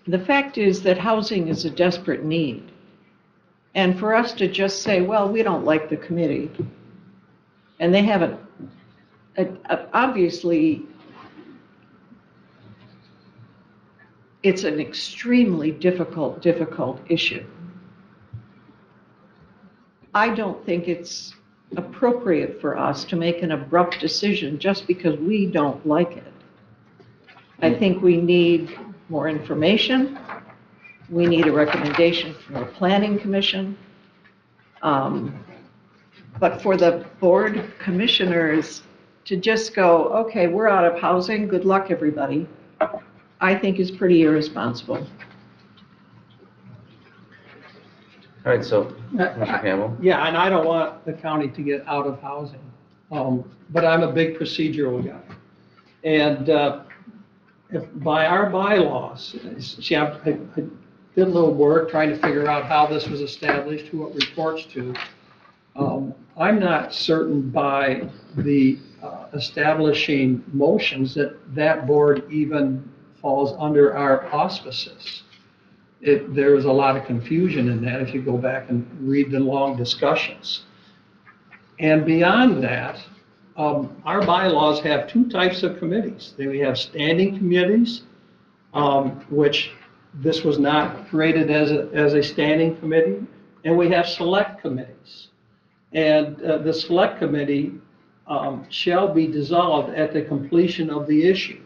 The fact is that housing is a desperate need. And for us to just say, well, we don't like the committee, and they haven't, obviously, it's an extremely difficult issue. I don't think it's appropriate for us to make an abrupt decision just because we don't like it. I think we need more information. We need a recommendation from the Planning Commission. But for the board of commissioners to just go, okay, we're out of housing, good luck, everybody, I think is pretty irresponsible. All right, so Commissioner Campbell? Yeah, and I don't want the county to get out of housing, but I'm a big procedural guy. And if by our bylaws, see, I did a little work trying to figure out how this was established, who it reports to. I'm not certain by the establishing motions that board even falls under our auspices. There was a lot of confusion in that if you go back and read the long discussions. And beyond that, our bylaws have two types of committees. We have standing committees, which this was not created as a standing committee, and we have select committees. And the select committee shall be dissolved at the completion of the issue.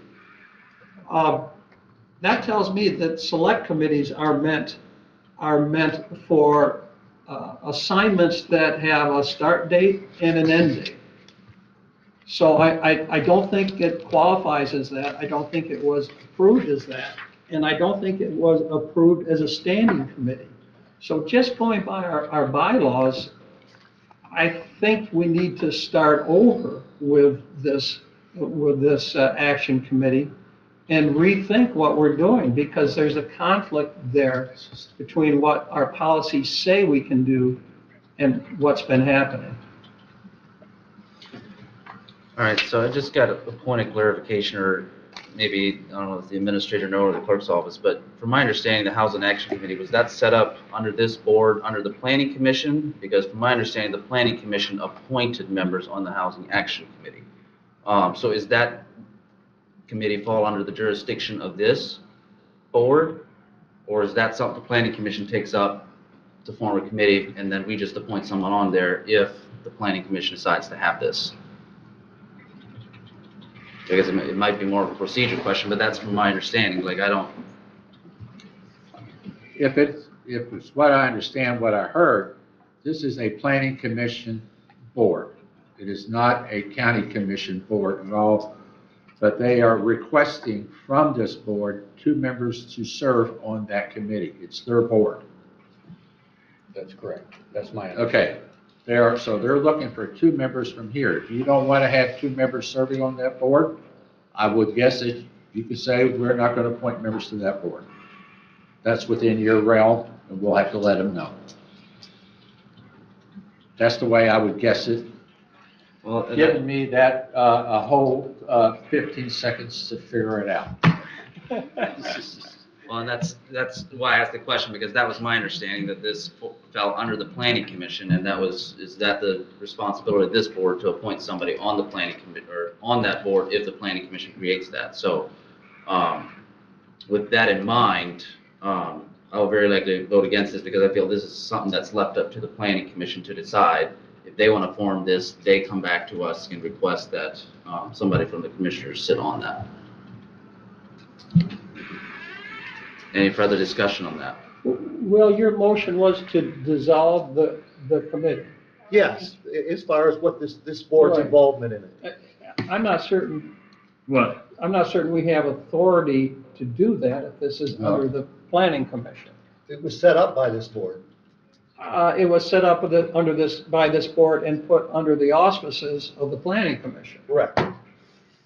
That tells me that select committees are meant for assignments that have a start date and an end date. So I don't think it qualifies as that. I don't think it was approved as that. And I don't think it was approved as a standing committee. So just going by our bylaws, I think we need to start over with this action committee and rethink what we're doing, because there's a conflict there between what our policies say we can do and what's been happening. All right, so I just got a point of clarification, or maybe, I don't know if the administrator knows or the clerk's office, but from my understanding, the Housing Action Committee, was that set up under this board, under the Planning Commission? Because from my understanding, the Planning Commission appointed members on the Housing Action Committee. So is that committee fall under the jurisdiction of this board? Or is that something the Planning Commission takes up to form a committee, and then we just appoint someone on there if the planning commission decides to have this. I guess it might be more of a procedure question, but that's from my understanding, like, I don't, If it's what I understand, what I heard, this is a planning commission board. It is not a county commission board at all, but they are requesting from this board 2 members to serve on that committee. It's their board. That's correct. That's my understanding. Okay. So they're looking for 2 members from here. If you don't want to have 2 members serving on that board, I would guess that you could say, we're not going to appoint members to that board. That's within your realm, and we'll have to let them know. That's the way I would guess it. well, Giving me that, a whole 15 seconds to figure it out. well, and that's why I asked the question, because that was my understanding, that this fell under the planning commission, and is that the responsibility of this board to appoint somebody on the planning committee, or on that board if the planning commission creates that? So, with that in mind, I'll very likely vote against this, because I feel this is something that's left up to the planning commission to decide. If they want to form this, they come back to us and request that somebody from the commissioners sit on that. Any further discussion on that? Well, your motion was to dissolve the committee. Yes, as far as what this board's Right. involvement in it. I'm not certain, What? I'm not certain we have authority to do that if this is No. under the planning commission. It was set up by this board. It was set up by this board and put under the auspices of the planning commission. Correct.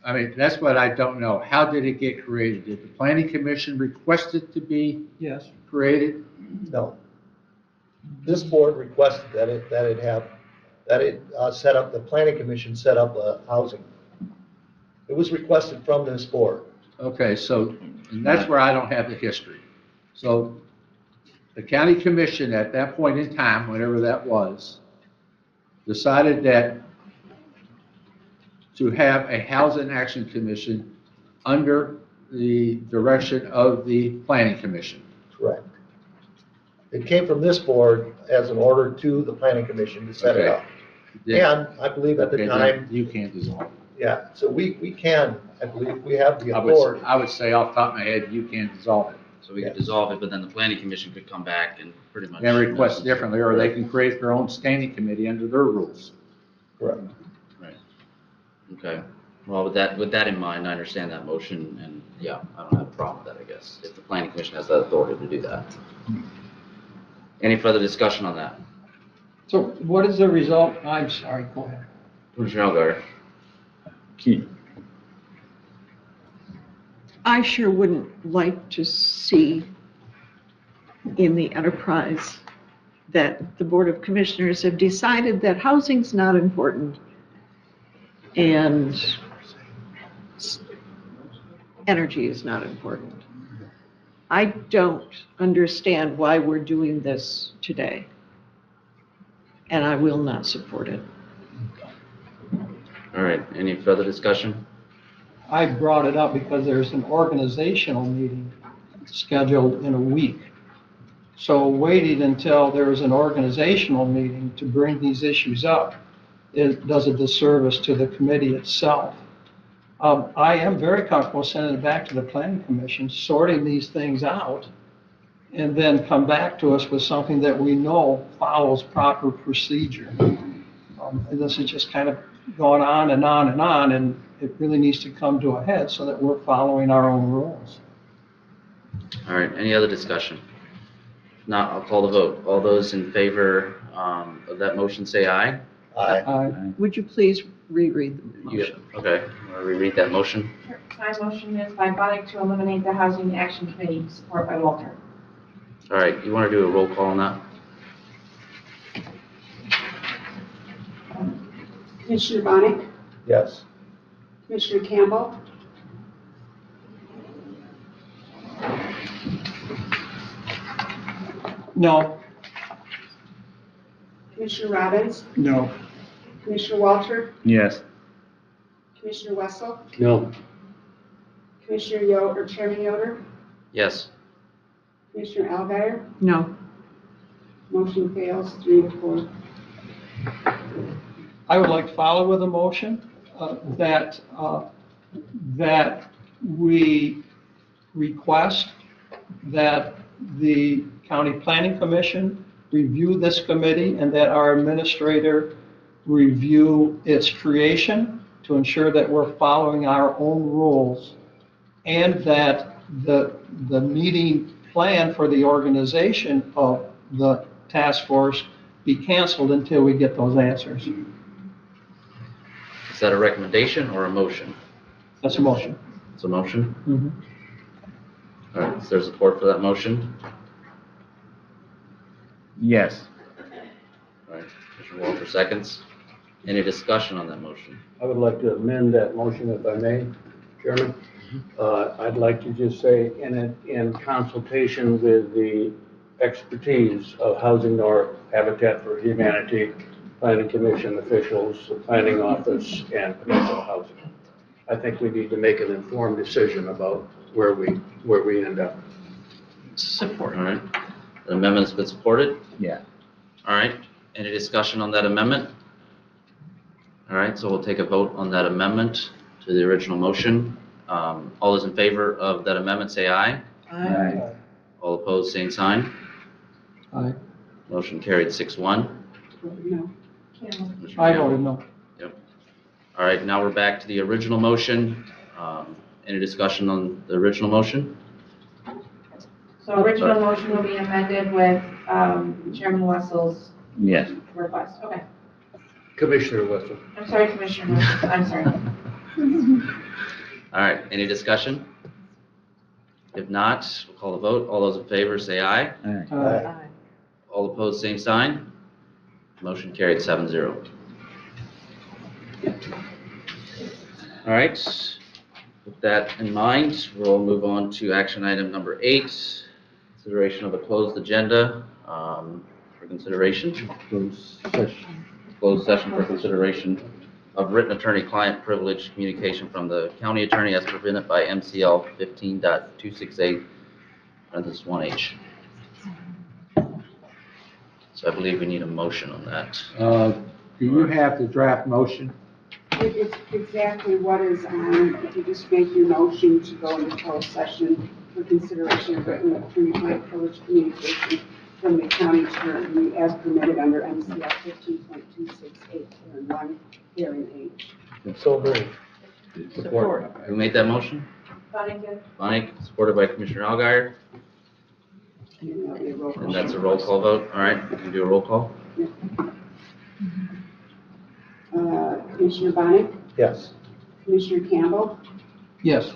I mean, that's what I don't know. How did it get created? Did the planning commission request it to be Yes. created? No. This board requested that it set up, the planning commission set up housing. It was requested from this board. Okay, so, and that's where I don't have the history. So, the county commission at that point in time, whenever that was, decided that to have a housing action commission under the direction of the planning commission. Correct. It came from this board as an order to the planning commission to set it up. And I believe at the Okay, time, then you can't dissolve. yeah, so we can, I believe, we have the I authority. would say off the top of my head, you can't dissolve it. So we could dissolve it, but then the planning commission could come back and pretty much. Then request differently, or they can create their own standing committee under their rules. Correct. Right. Okay. Well, with that in mind, I understand that motion, and yeah, I don't have a problem with that, I guess, if the planning commission has that authority to do that. Any further discussion on that? So what is the result? I'm sorry, go ahead. Commissioner Elgar? Keith? I sure wouldn't like to see in the enterprise that the Board of Commissioners have decided that housing's not important and energy is not important. I don't understand why we're doing this today, and I will not support it. All right, any further discussion? I brought it up because there's an organizational meeting scheduled in a week. So waiting until there is an organizational meeting to bring these issues up, it does a disservice to the committee itself. I am very comfortable sending it back to the planning commission, sorting these things out, and then come back to us with something that we know follows proper procedure. And this is just kind of going on and on and on, and it really needs to come to a head so that we're following our own rules. All right, any other discussion? If not, I'll call the vote. All those in favor of that motion, say aye. Aye. Would you please reread the motion? Okay, want to reread that motion? My motion is by voting to eliminate the Housing Action Committee, support by Walter. All right, you want to do a roll call on that? Commissioner Bonnet, Yes. Commissioner Campbell, No. Commissioner Robbins, No. Commissioner Walter, Yes. Commissioner Wessel, No. Commissioner Yoder, Chairman Yoder, Yes. Commissioner Alguier, No. Motion fails 3-4. I would like to follow with a motion that we request that the County Planning Commission review this committee and that our administrator review its creation to ensure that we're following our own rules, and that the meeting plan for the organization of the task force be canceled until we get those answers. Is that a recommendation or a motion? That's a motion. It's a motion? Mhm. All right, is there support for that motion? Yes. All right, Commissioner Walter seconds. Any discussion on that motion? I would like to amend that motion if I may, Chairman. I'd like to just say, in consultation with the expertise of Housing North, Habitat for Humanity, Planning Commission officials, the Planning Office, and Potential Housing. I think we need to make an informed decision about where we end up. Support. All right, the amendment's been supported? Yeah. All right, any discussion on that amendment? All right, so we'll take a vote on that amendment to the original motion. All those in favor of that amendment, say aye. Aye. All opposed, same sign. Aye. Motion carried 6-1. No. I voted no. Yep. All right, now we're back to the original motion. Any discussion on the original motion? So original motion will be amended with Chairman Wessel's Yes. request. Okay. Commissioner Wessel. I'm sorry, Commissioner Wessel. I'm sorry. All right, any discussion? If not, we'll call the vote. All those in favor, say aye. Aye. All opposed, same sign. Motion carried 7-0. All right, with that in mind, we'll move on to action item number 8, consideration of a closed agenda for consideration. Closed session for consideration of written attorney-client privilege communication from the county attorney as prevented by MCL 15.268, parentheses 1H. So I believe we need a motion on that. Do you have the draft motion? It's exactly what is on, if you just make your motion to go into closed session for consideration of written attorney-client privilege communication from the county attorney as permitted under MCL 15.268, hearing 1, hearing H. So very. Support. Who made that motion? Bonnie, supported by Commissioner Alguier, And then there'll be a roll call. and that's a roll call vote. All right, we can do a roll call. Commissioner Bonnet, Yes. Commissioner Campbell, Yes.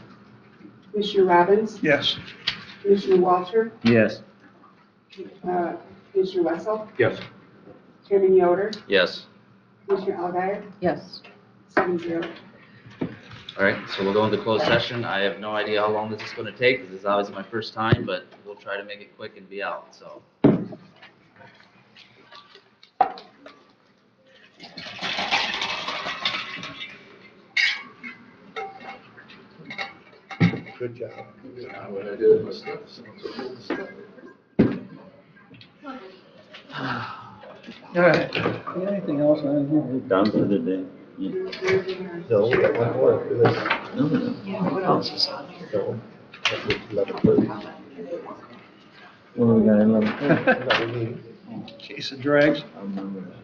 Commissioner Robbins, Yes. Commissioner Walter, Yes. Commissioner Wessel, Yes. Chairman Yoder, Yes. Commissioner Alguier, Yes. 7-0. All right, so we'll go into closed session. I have no idea how long this is going to take. This is obviously my first time, but we'll try to make it quick and be out, so. Good job. What I did with my stuff, someone took all the stuff. All right. Got anything else on here? Done for the day. No, we got one more after this. Yeah, what else is on here? So, that's at 11:30. What do we got, 11? Another meeting. Case of drags. I remember that.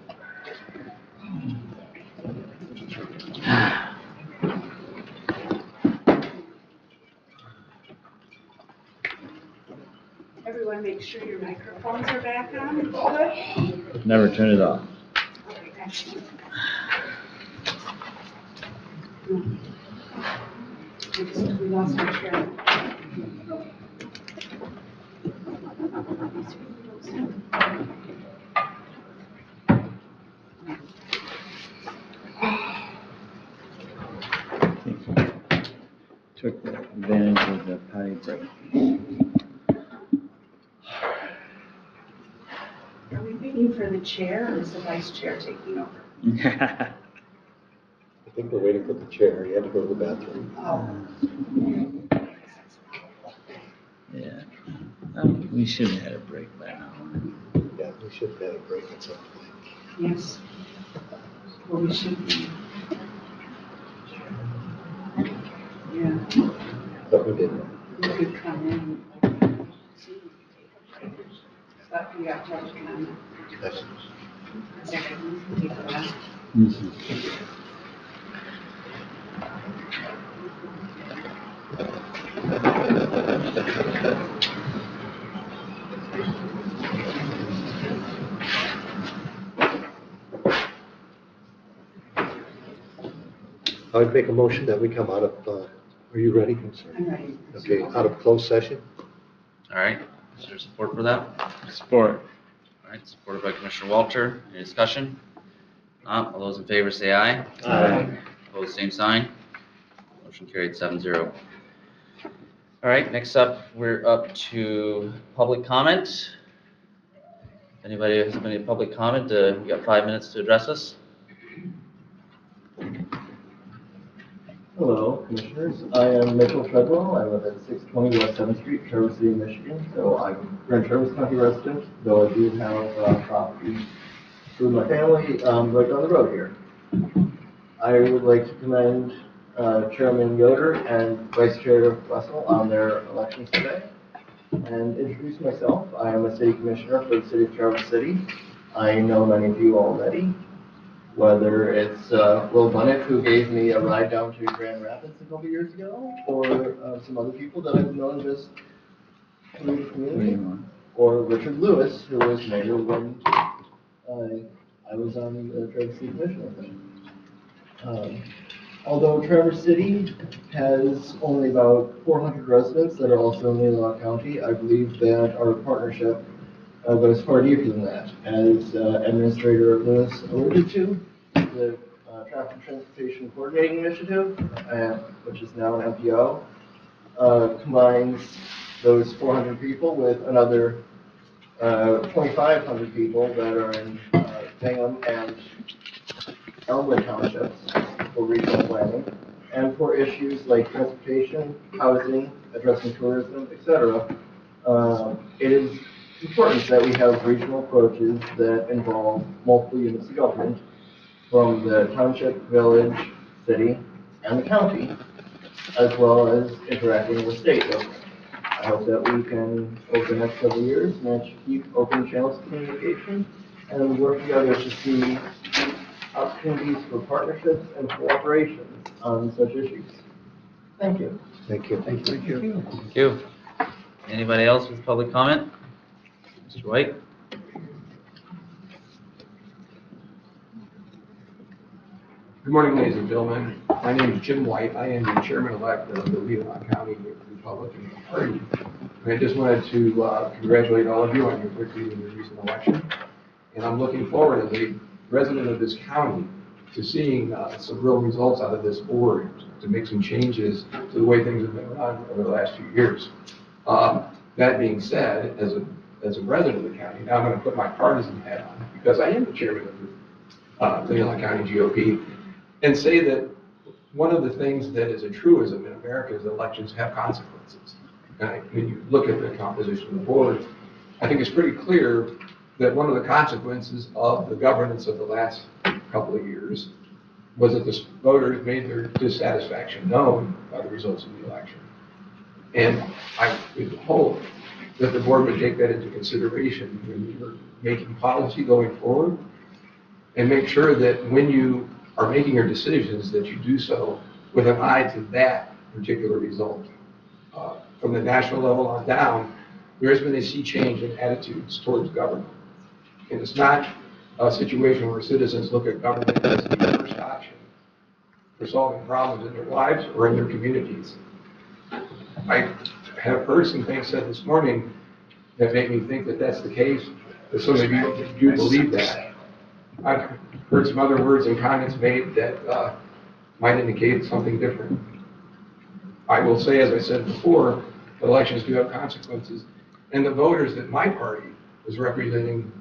Everyone make sure your microphones are back on. Good. Never turn it off. Okay, excellent. We lost our chairman. Took advantage of the potty break. Are we waiting for the chair or is the vice chair taking over? I think we're waiting for the chair. He had to go to the bathroom. Oh. Yeah. We should have had a break by now. Yeah, we should have had a break at some point. Yes. Well, we should be. Yeah, But we didn't. we could come in. But we got public comment. That's- I would make a motion that we come out of, are you ready? I'm sorry. I'm ready. Okay, out of closed session? All right, is there support for that? Support. All right, supported by Commissioner Walter. Any discussion? Not, all those in favor say aye. Aye. Opposed, same sign. Motion carried 7-0. All right, next up, we're up to public comment. If anybody has any public comment, you got 5 minutes to address us. Hello, Commissioners. I am Mitchell Treadwell. I live at 620 West 7th Street, Traverse City, Michigan. So I'm a Traverse County resident, though I do have property through my family right down the road here. I would like to commend Chairman Yoder and Vice Chair Wessel on their elections today and introduce myself. I am a city commissioner for the city of Traverse City. I know many of you already. Whether it's Will Bunnett, who gave me a ride down to Grand Rapids a couple years ago, or some other people that I've known just through the community, or Richard Lewis, who was mayor when I was on the Traverse City Commission with him. Although Traverse City has only about 400 residents that are also in Leelanau County, I believe that our partnership goes far deeper than that. As Administrator Lewis alluded to, the Traffic and Transportation Coordinating Initiative, which is now an MPO, combines those 400 people with another 2,500 people that are in Bingham and Elmwood Townships for regional planning, and for issues like transportation, housing, addressing tourism, etc. It is important that we have regional approaches that involve multiple units of government from the township, village, city, and the county, as well as interacting with state government. I hope that we can, over the next several years, keep open channels of communication and work together to see opportunities for partnerships and cooperation on such issues. Thank you. Thank you. Thank you. Thank you. Anybody else with public comment? Mr. White? Good morning, ladies and gentlemen. My name is Jim White. I am the chairman-elect of the Leelanau County Republican Party. And I just wanted to congratulate all of you on your victory in your recent election. And I'm looking forward, as a resident of this county, to seeing some real results out of this board, to make some changes to the way things have been run over the last few years. That being said, as a resident of the county, now I'm going to put my partisan hat on, because I am the chairman of the Leelanau County GOP, and say that one of the things that is a truism in America is that elections have consequences. And when you look at the composition of the board, I think it's pretty clear that one of the consequences of the governance of the last couple of years was that the voters made their dissatisfaction known by the results of the election. And I would hope that the board would take that into consideration when you're making policy going forward, and make sure that when you are making your decisions, that you do so with an eye to that particular result. From the national level on down, there has been a sea change in attitudes towards government. And it's not a situation where citizens look at government as the first option for solving problems in their lives or in their communities. I have heard some things said this morning that make me think that that's the case, that some of you do believe that. I've heard some other words and comments made that might indicate something different. I will say, as I said before, that elections do have consequences, and the voters that my party is representing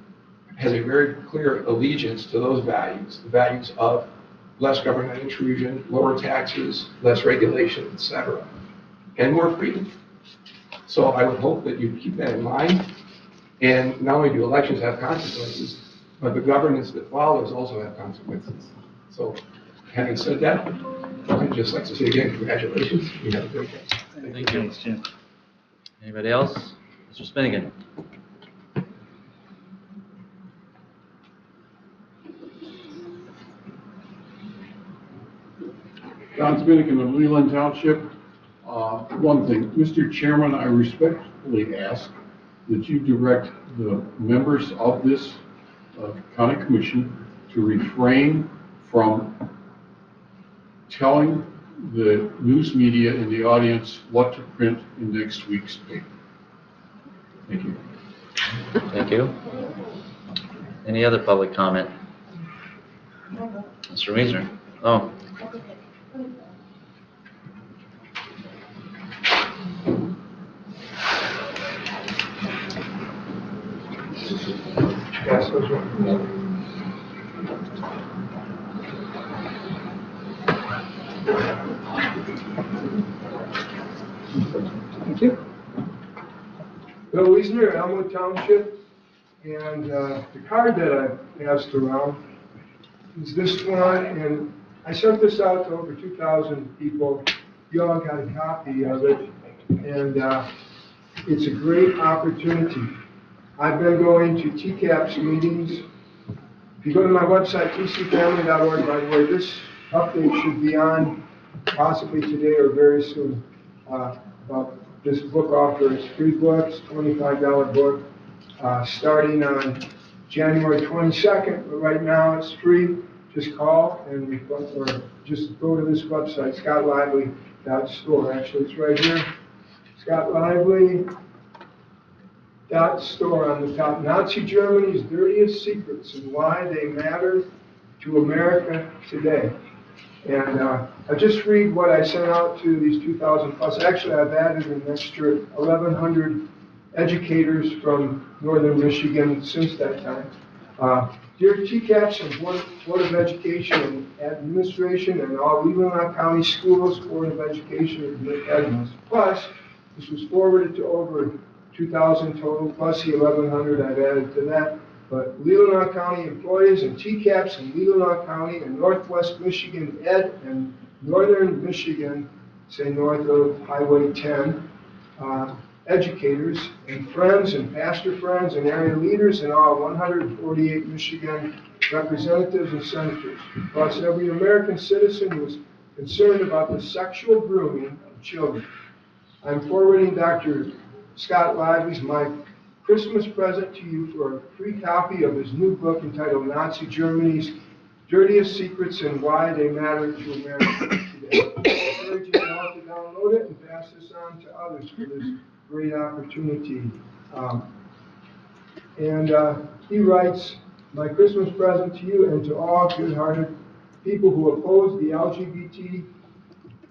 has a very clear allegiance to those values, the values of less government intrusion, lower taxes, less regulation, etc., and more freedom. So I would hope that you keep that in mind And not only do elections have consequences, but the governance that follows also have consequences. So having said that, I'd just like to say again, congratulations. You have a great day. Thank you. Thanks, Jim. Anybody else? Mr. Spinnigan? Don Spinnigan of Leland Township. One thing, Mr. Chairman, I respectfully ask that you direct the members of this county commission to refrain from telling the news media and the audience what to print in next week's paper. Thank you. Thank you. Any other public comment? Mr. Meisner? Oh. Yes, those are. Thank you. Bill Wiesner, Elmwood Township, and the card that I passed around is this one, and I sent this out to over 2,000 people. You all got a copy of it, and it's a great opportunity. I've been going to TCAP's meetings. If you go to my website, tcfamily.org, by the way, this update should be on possibly today or very soon. About this book offers free books, $25 book, starting on January 22nd, but right now it's free. Just call and request, or just go to this website, scottlively.store. Actually, it's right here, scottlively.store on the top. Nazi Germany's dirtiest secrets and why they matter to America today. And I'll just read what I sent out to these 2,000 plus. Actually, I've added an extra 1,100 educators from northern Michigan since that time. Dear TCAPS and Board of Education and Administration and all Leelanau County Schools, Board of Education and admins. Plus, this was forwarded to over 2,000 total, plus the 1,100 I've added to that. But Leelanau County employees and TCAPS in Leelanau County and Northwest Michigan Ed and Northern Michigan, say north of Highway 10, educators and friends and pastor friends and area leaders and all 148 Michigan representatives and senators. Plus every American citizen who is concerned about the sexual grooming of children. I'm forwarding Dr. Scott Lively's my Christmas present to you for a free copy of his new book entitled Nazi Germany's Dirtiest Secrets and Why They Matter to America Today. I encourage you all to download it and pass this on to others for this great opportunity. He writes, my Christmas present to you and to all good-hearted people who oppose the LGBT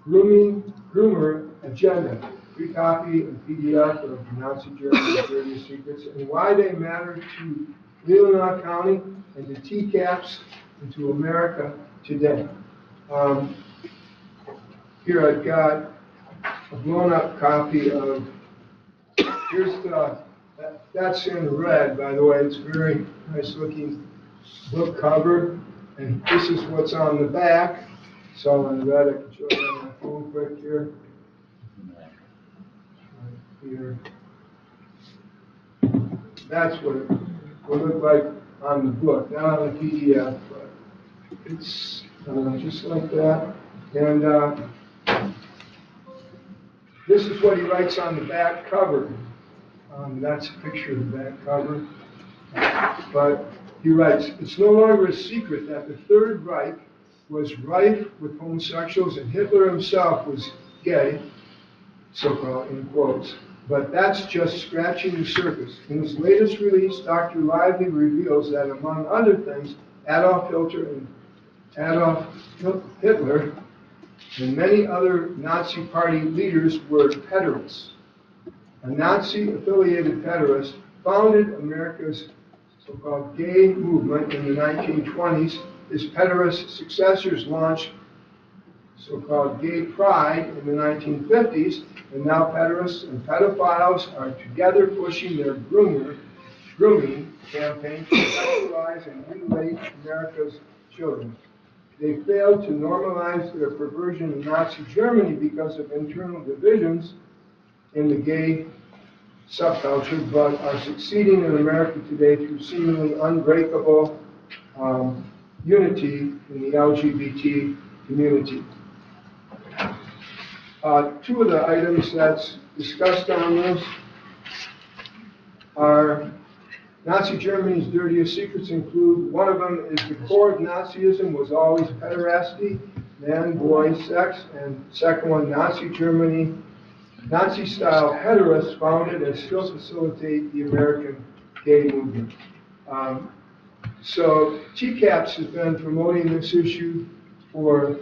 groomer agenda. Free copy and PDF of Nazi Germany's Dirtiest Secrets and why they matter to Leelanau County and to TCAPS and to America today. Here I've got a blown-up copy of, here's that's in red, by the way. It's a very nice-looking book cover, and this is what's on the back. So in red, I can show you on my phone quick here. Here. That's what it will look like on the book, not on the PDF, but it's just like that. And this is what he writes on the back cover. That's a picture of the back cover. But he writes, it's no longer a secret that the Third Reich was rife with homosexuals and Hitler himself was gay, so-called in quotes. But that's just scratching the surface. In his latest release, Dr. Lively reveals that, among other things, Adolf Hitler and many other Nazi party leaders were pederasts. A Nazi-affiliated pederast founded America's so-called gay movement in the 1920s. His pederast successors launched so-called gay pride in the 1950s, and now pederasts and pedophiles are together pushing their groomer grooming campaign to sexualize and mutilate America's children. They failed to normalize their perversion in Nazi Germany because of internal divisions in the gay subculture, but are succeeding in America today through seemingly unbreakable unity in the LGBT community. Two of the items that's discussed on this are Nazi Germany's dirtiest secrets include, one of them is the core of Nazism was always pederasty, man, boy, sex, and second one, Nazi Germany, Nazi-style pederasts founded and still facilitate the American gay movement. So TCAPS has been promoting this issue for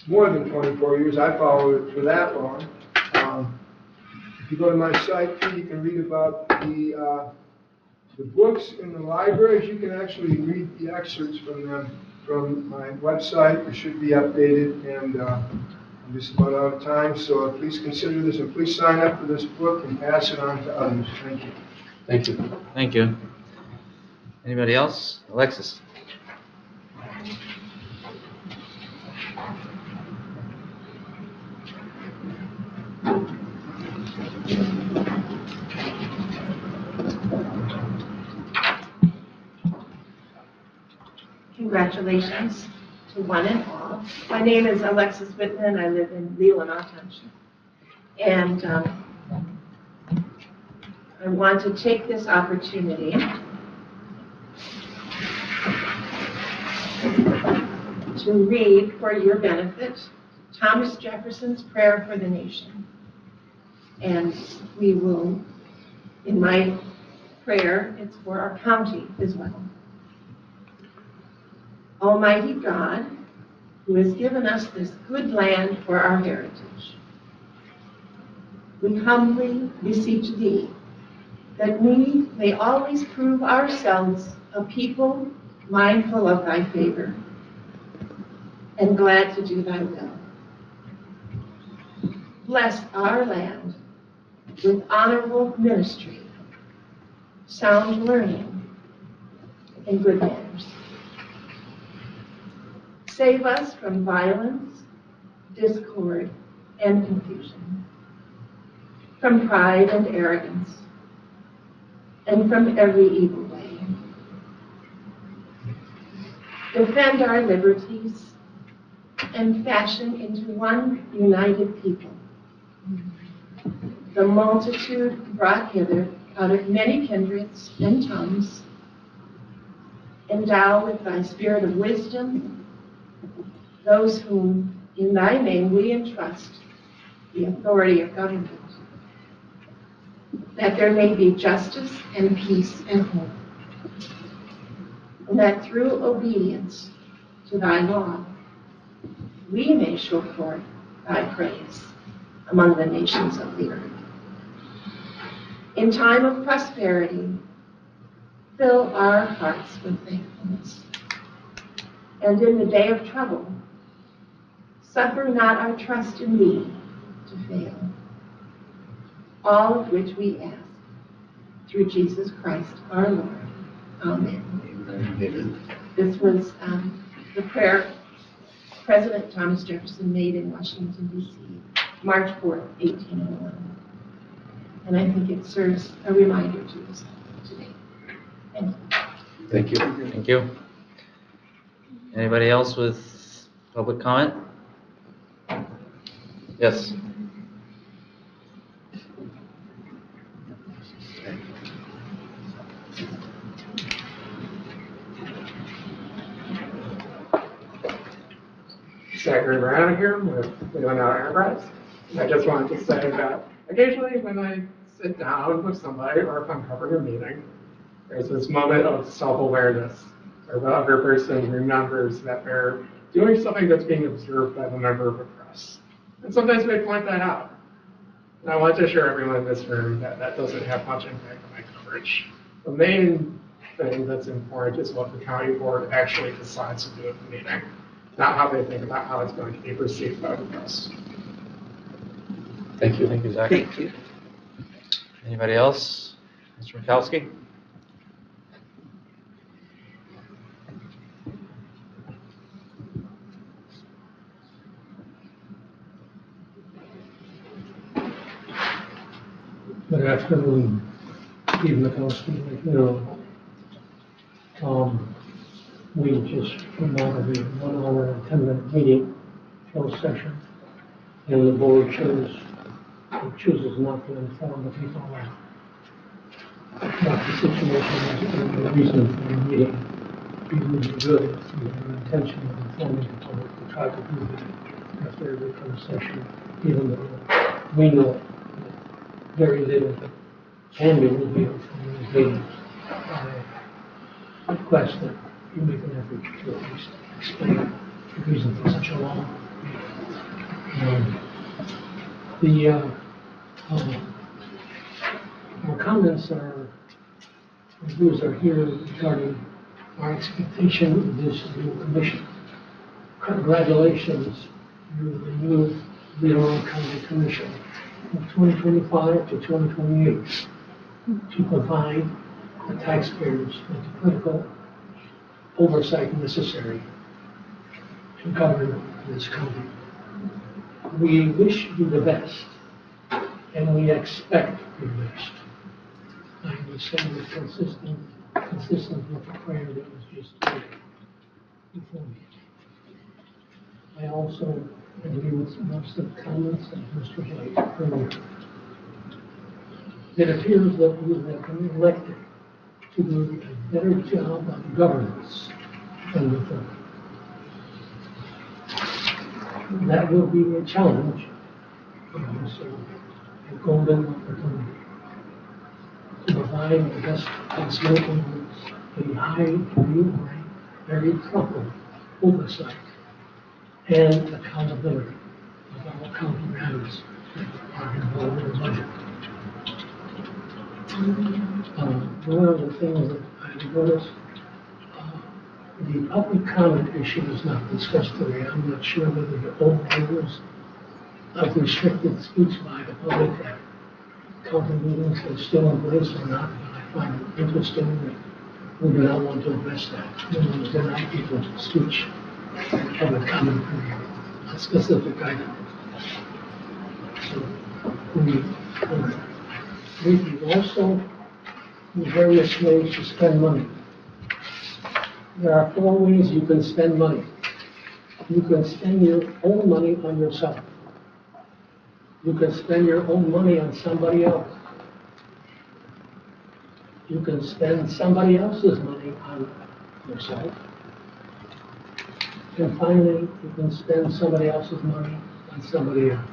more than 24 years. I followed it for that long. If you go to my site, you can read about the books in the libraries. You can actually read the excerpts from them from my website. It should be updated, and I'm just about out of time. So please consider this, and please sign up for this book and pass it on to others. Thank you. Thank you. Thank you. Anybody else? Alexis? Congratulations to one and all. My name is Alexis Whitman. I live in Leelanau Township. And I want to take this opportunity to read for your benefit Thomas Jefferson's Prayer for the Nation. And we will, in my prayer, it's for our county as well. Almighty God, who has given us this good land for our heritage, we humbly beseech thee that we may always prove ourselves a people mindful of thy favor and glad to do thy will. Bless our land with honorable ministry, sound learning, and good manners. Save us from violence, discord, and confusion, from pride and arrogance, and from every evil way. Defend our liberties and fashion into one united people. The multitude brought hither out of many kindreds and tongues, endow with thy spirit of wisdom those whom in thy name we entrust the authority of government, that there may be justice and peace and hope, and that through obedience to thy law, we may show forth thy praise among the nations of the earth. In time of prosperity, fill our hearts with thankfulness, and in the day of trouble, suffer not our trust in thee to fail. All of which we ask through Jesus Christ our Lord. Amen. Amen. This was the prayer President Thomas Jefferson made in Washington, D.C., March 4th, 1801. And I think it serves a reminder to us today. Thank you. Thank you. Thank you. Anybody else with public comment? Yes. Zachary Brown here with Leelanau Enterprise. I just wanted to say that occasionally when I sit down with somebody or if I'm covering a meeting, there's this moment of self-awareness where the other person remembers that they're doing something that's being observed by the member of the press. And sometimes they point that out. And I want to assure everyone in this room that that doesn't have much impact on my coverage. The main thing that's important is what the county board actually decides to do at the meeting, not how they think about how it's going to be perceived by the press. Thank you. Thank you, Zach. Thank you. Anybody else? Mr. Mikowski? Good afternoon, Steve Mikowski, Leelanau. We just came out of a 1 hour and 10-minute meeting, closed session, and the board chooses not to inform the people about the situation and the reason for the meeting. Even if you good, if you have an intention of informing the public, we try to do that after every closed session, even though we know that very little can be revealed from these meetings. I request that you make an effort to at least explain the reason for such a long meeting. Our comments our views are here regarding our expectation of this new commission. Congratulations, you're the new Leelanau County Commission from 2025 to 2028 to provide the taxpayers with the critical oversight necessary to govern this county. We wish you the best, and we expect your best. I understand it's consistent with the prayer that was just prayed before me. I also agree with most of the comments of Mr. White earlier. It appears that we have been elected to do a better job of governance than before. That will be a challenge, but also a golden opportunity to provide the best possible governance, a high, very proper oversight and accountability of all county matters that are involved in the budget. One of the things that I noticed, the public comment issue is not discussed today. I'm not sure whether the old rules of restricted speech by the public at county meetings are still in place or not. But I find it interesting that we do not want to address that. We want to deny people speech and public comment for a specific item. So we also in various ways to spend money. There are 4 ways you can spend money. You can spend your own money on yourself. You can spend your own money on somebody else. You can spend somebody else's money on yourself. And finally, you can spend somebody else's money on somebody else.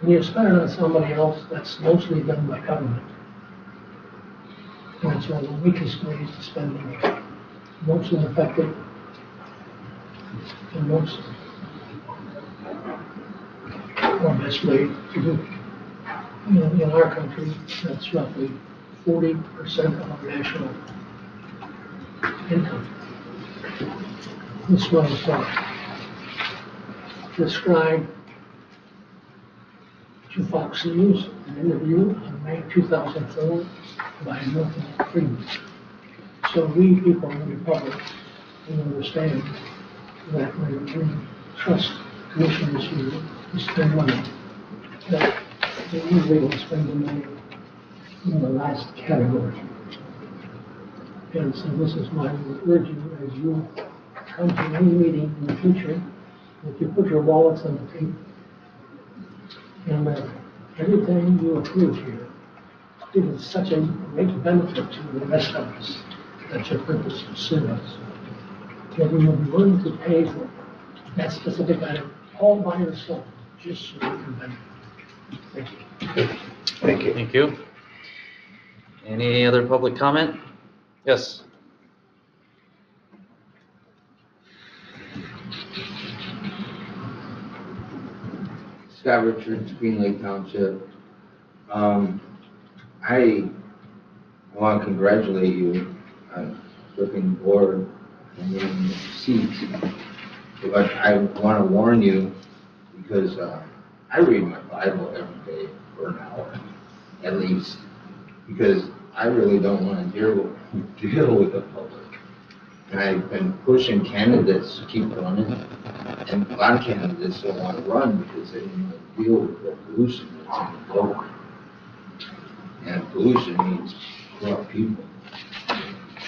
When you spend it on somebody else, that's mostly done by government. And it's one of the weakest ways to spend money. Most ineffective and most or best way to do it. In our country, that's roughly 40% of our national income. This was described to Fox News, an interview on May 2004 by Milton Friedman. So we people in the public will understand that when we trust commissioners here to spend money, that they usually will spend the money in the last category. And so this is why we urge you, as you come to any meeting in the future, that you put your wallets on the table. And everything you approve here, it is such a great benefit to the rest of us that your purpose will serve us. That we will be willing to pay for that specific item all by yourself, just so you can benefit. Thank you. Thank you. Thank you. Any other public comment? Yes. Scott Richards, Green Lake Township. I want to congratulate you on flipping the board and getting the seat. But I want to warn you because I read my Bible every day for an hour, at least, because I really don't want to deal with the public. And I've been pushing candidates to keep running, and a lot of candidates don't want to run because they don't want to deal with the pollution that's in the building. And pollution means corrupt people.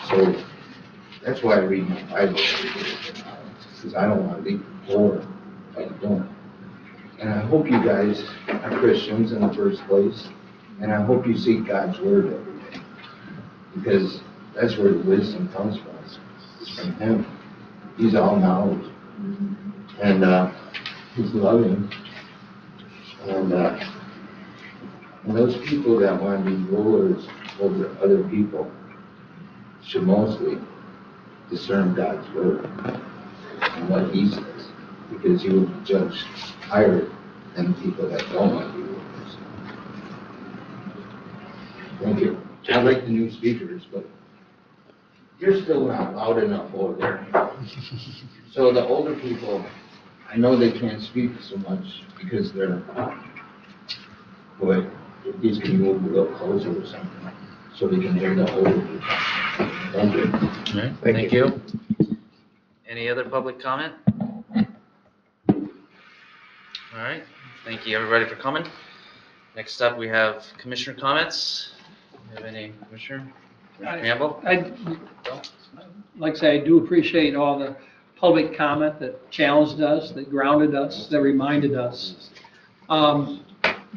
So that's why I read my Bible, because I don't want to leave the poor like a donor. And I hope you guys are Christians in the first place, and I hope you seek God's word every day, because that's where the wisdom comes from. It's from Him. He's all knowledge, and He's loving. And those people that want to be rulers over other people should mostly discern God's word and what He says, because He will be judged higher than people that don't want to be rulers. Thank you. I like the new speakers, but you're still not loud enough over there. So the older people, I know they can't speak so much because they're, but if these can move a little closer or something, so we can hear the older people. Thank you. All right, thank you. Any other public comment? All right, thank you everybody for coming. Next up, we have commissioner comments. Do you have any, Commissioner Campbell? Like I say, I do appreciate all the public comment that challenged us, that grounded us, that reminded us.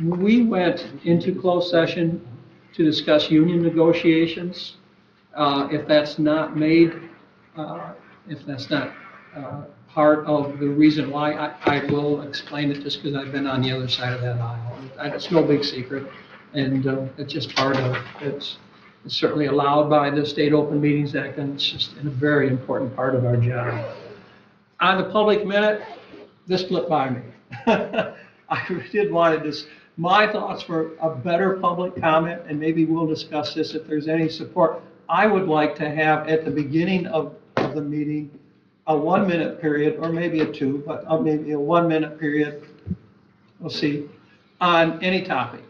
We went into closed session to discuss union negotiations. If that's not made, if that's not part of the reason why, I will explain it just because I've been on the other side of that aisle. It's no big secret, and it's just part of it. It's certainly allowed by the State Open Meetings Act, and it's just a very important part of our job. On the public minute, this slipped by me. I did want to just, my thoughts for a better public comment, and maybe we'll discuss this if there's any support. I would like to have at the beginning of the meeting, a 1 minute period, or maybe a 2, but maybe a 1 minute period, we'll see, on any topic.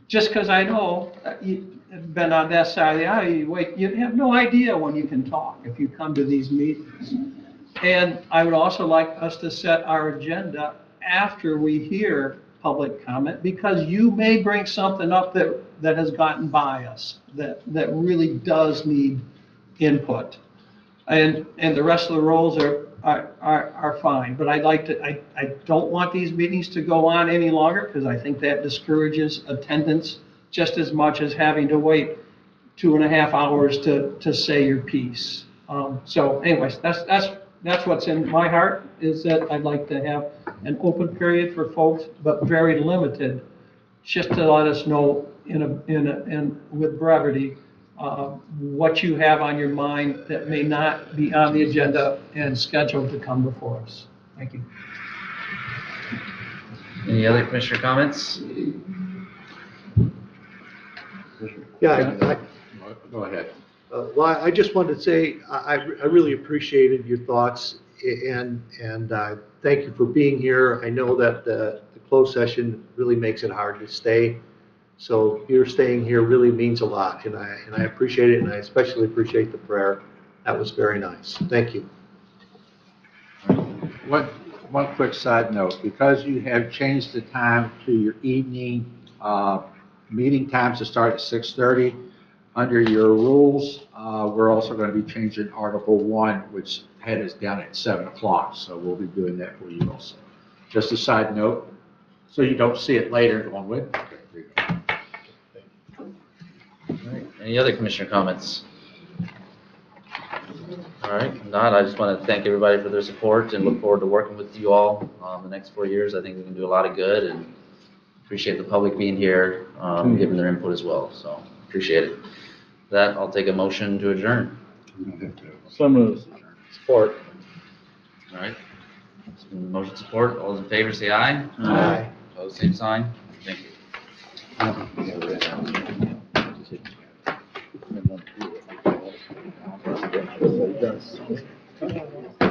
Just because I know you've been on that side of the aisle, you have no idea when you can talk if you come to these meetings. And I would also like us to set our agenda after we hear public comment, because you may bring something up that has gotten by us, that really does need input. And the rest of the roles are fine, but I don't want these meetings to go on any longer, because I think that discourages attendance just as much as having to wait 2.5 hours to say your piece. So anyways, that's what's in my heart, is that I'd like to have an open period for folks, but very limited, just to let us know with brevity what you have on your mind that may not be on the agenda and scheduled to come before us. Thank you. Any other commissioner comments? Yeah, Go ahead. well, I just wanted to say, I really appreciated your thoughts, and thank you for being here. I know that the closed session really makes it hard to stay, so your staying here really means a lot, and I appreciate it, and I especially appreciate the prayer. That was very nice. Thank you. One quick side note, because you have changed the time to your evening meeting times to start at 6:30, under your rules, we're also going to be changing Article 1, which had us down at 7 o'clock, so we'll be doing that for you also. Just a side note, so you don't see it later going with. All right. Any other commissioner comments? All right, if not, I just want to thank everybody for their support and look forward to working with you all the next 4 years. I think we can do a lot of good, and appreciate the public being here, giving their input as well, so appreciate it. With that, I'll take a motion to adjourn. So moved. Support. All right, motion support, all those in favor say aye. Aye. Opposed, same sign. Thank you.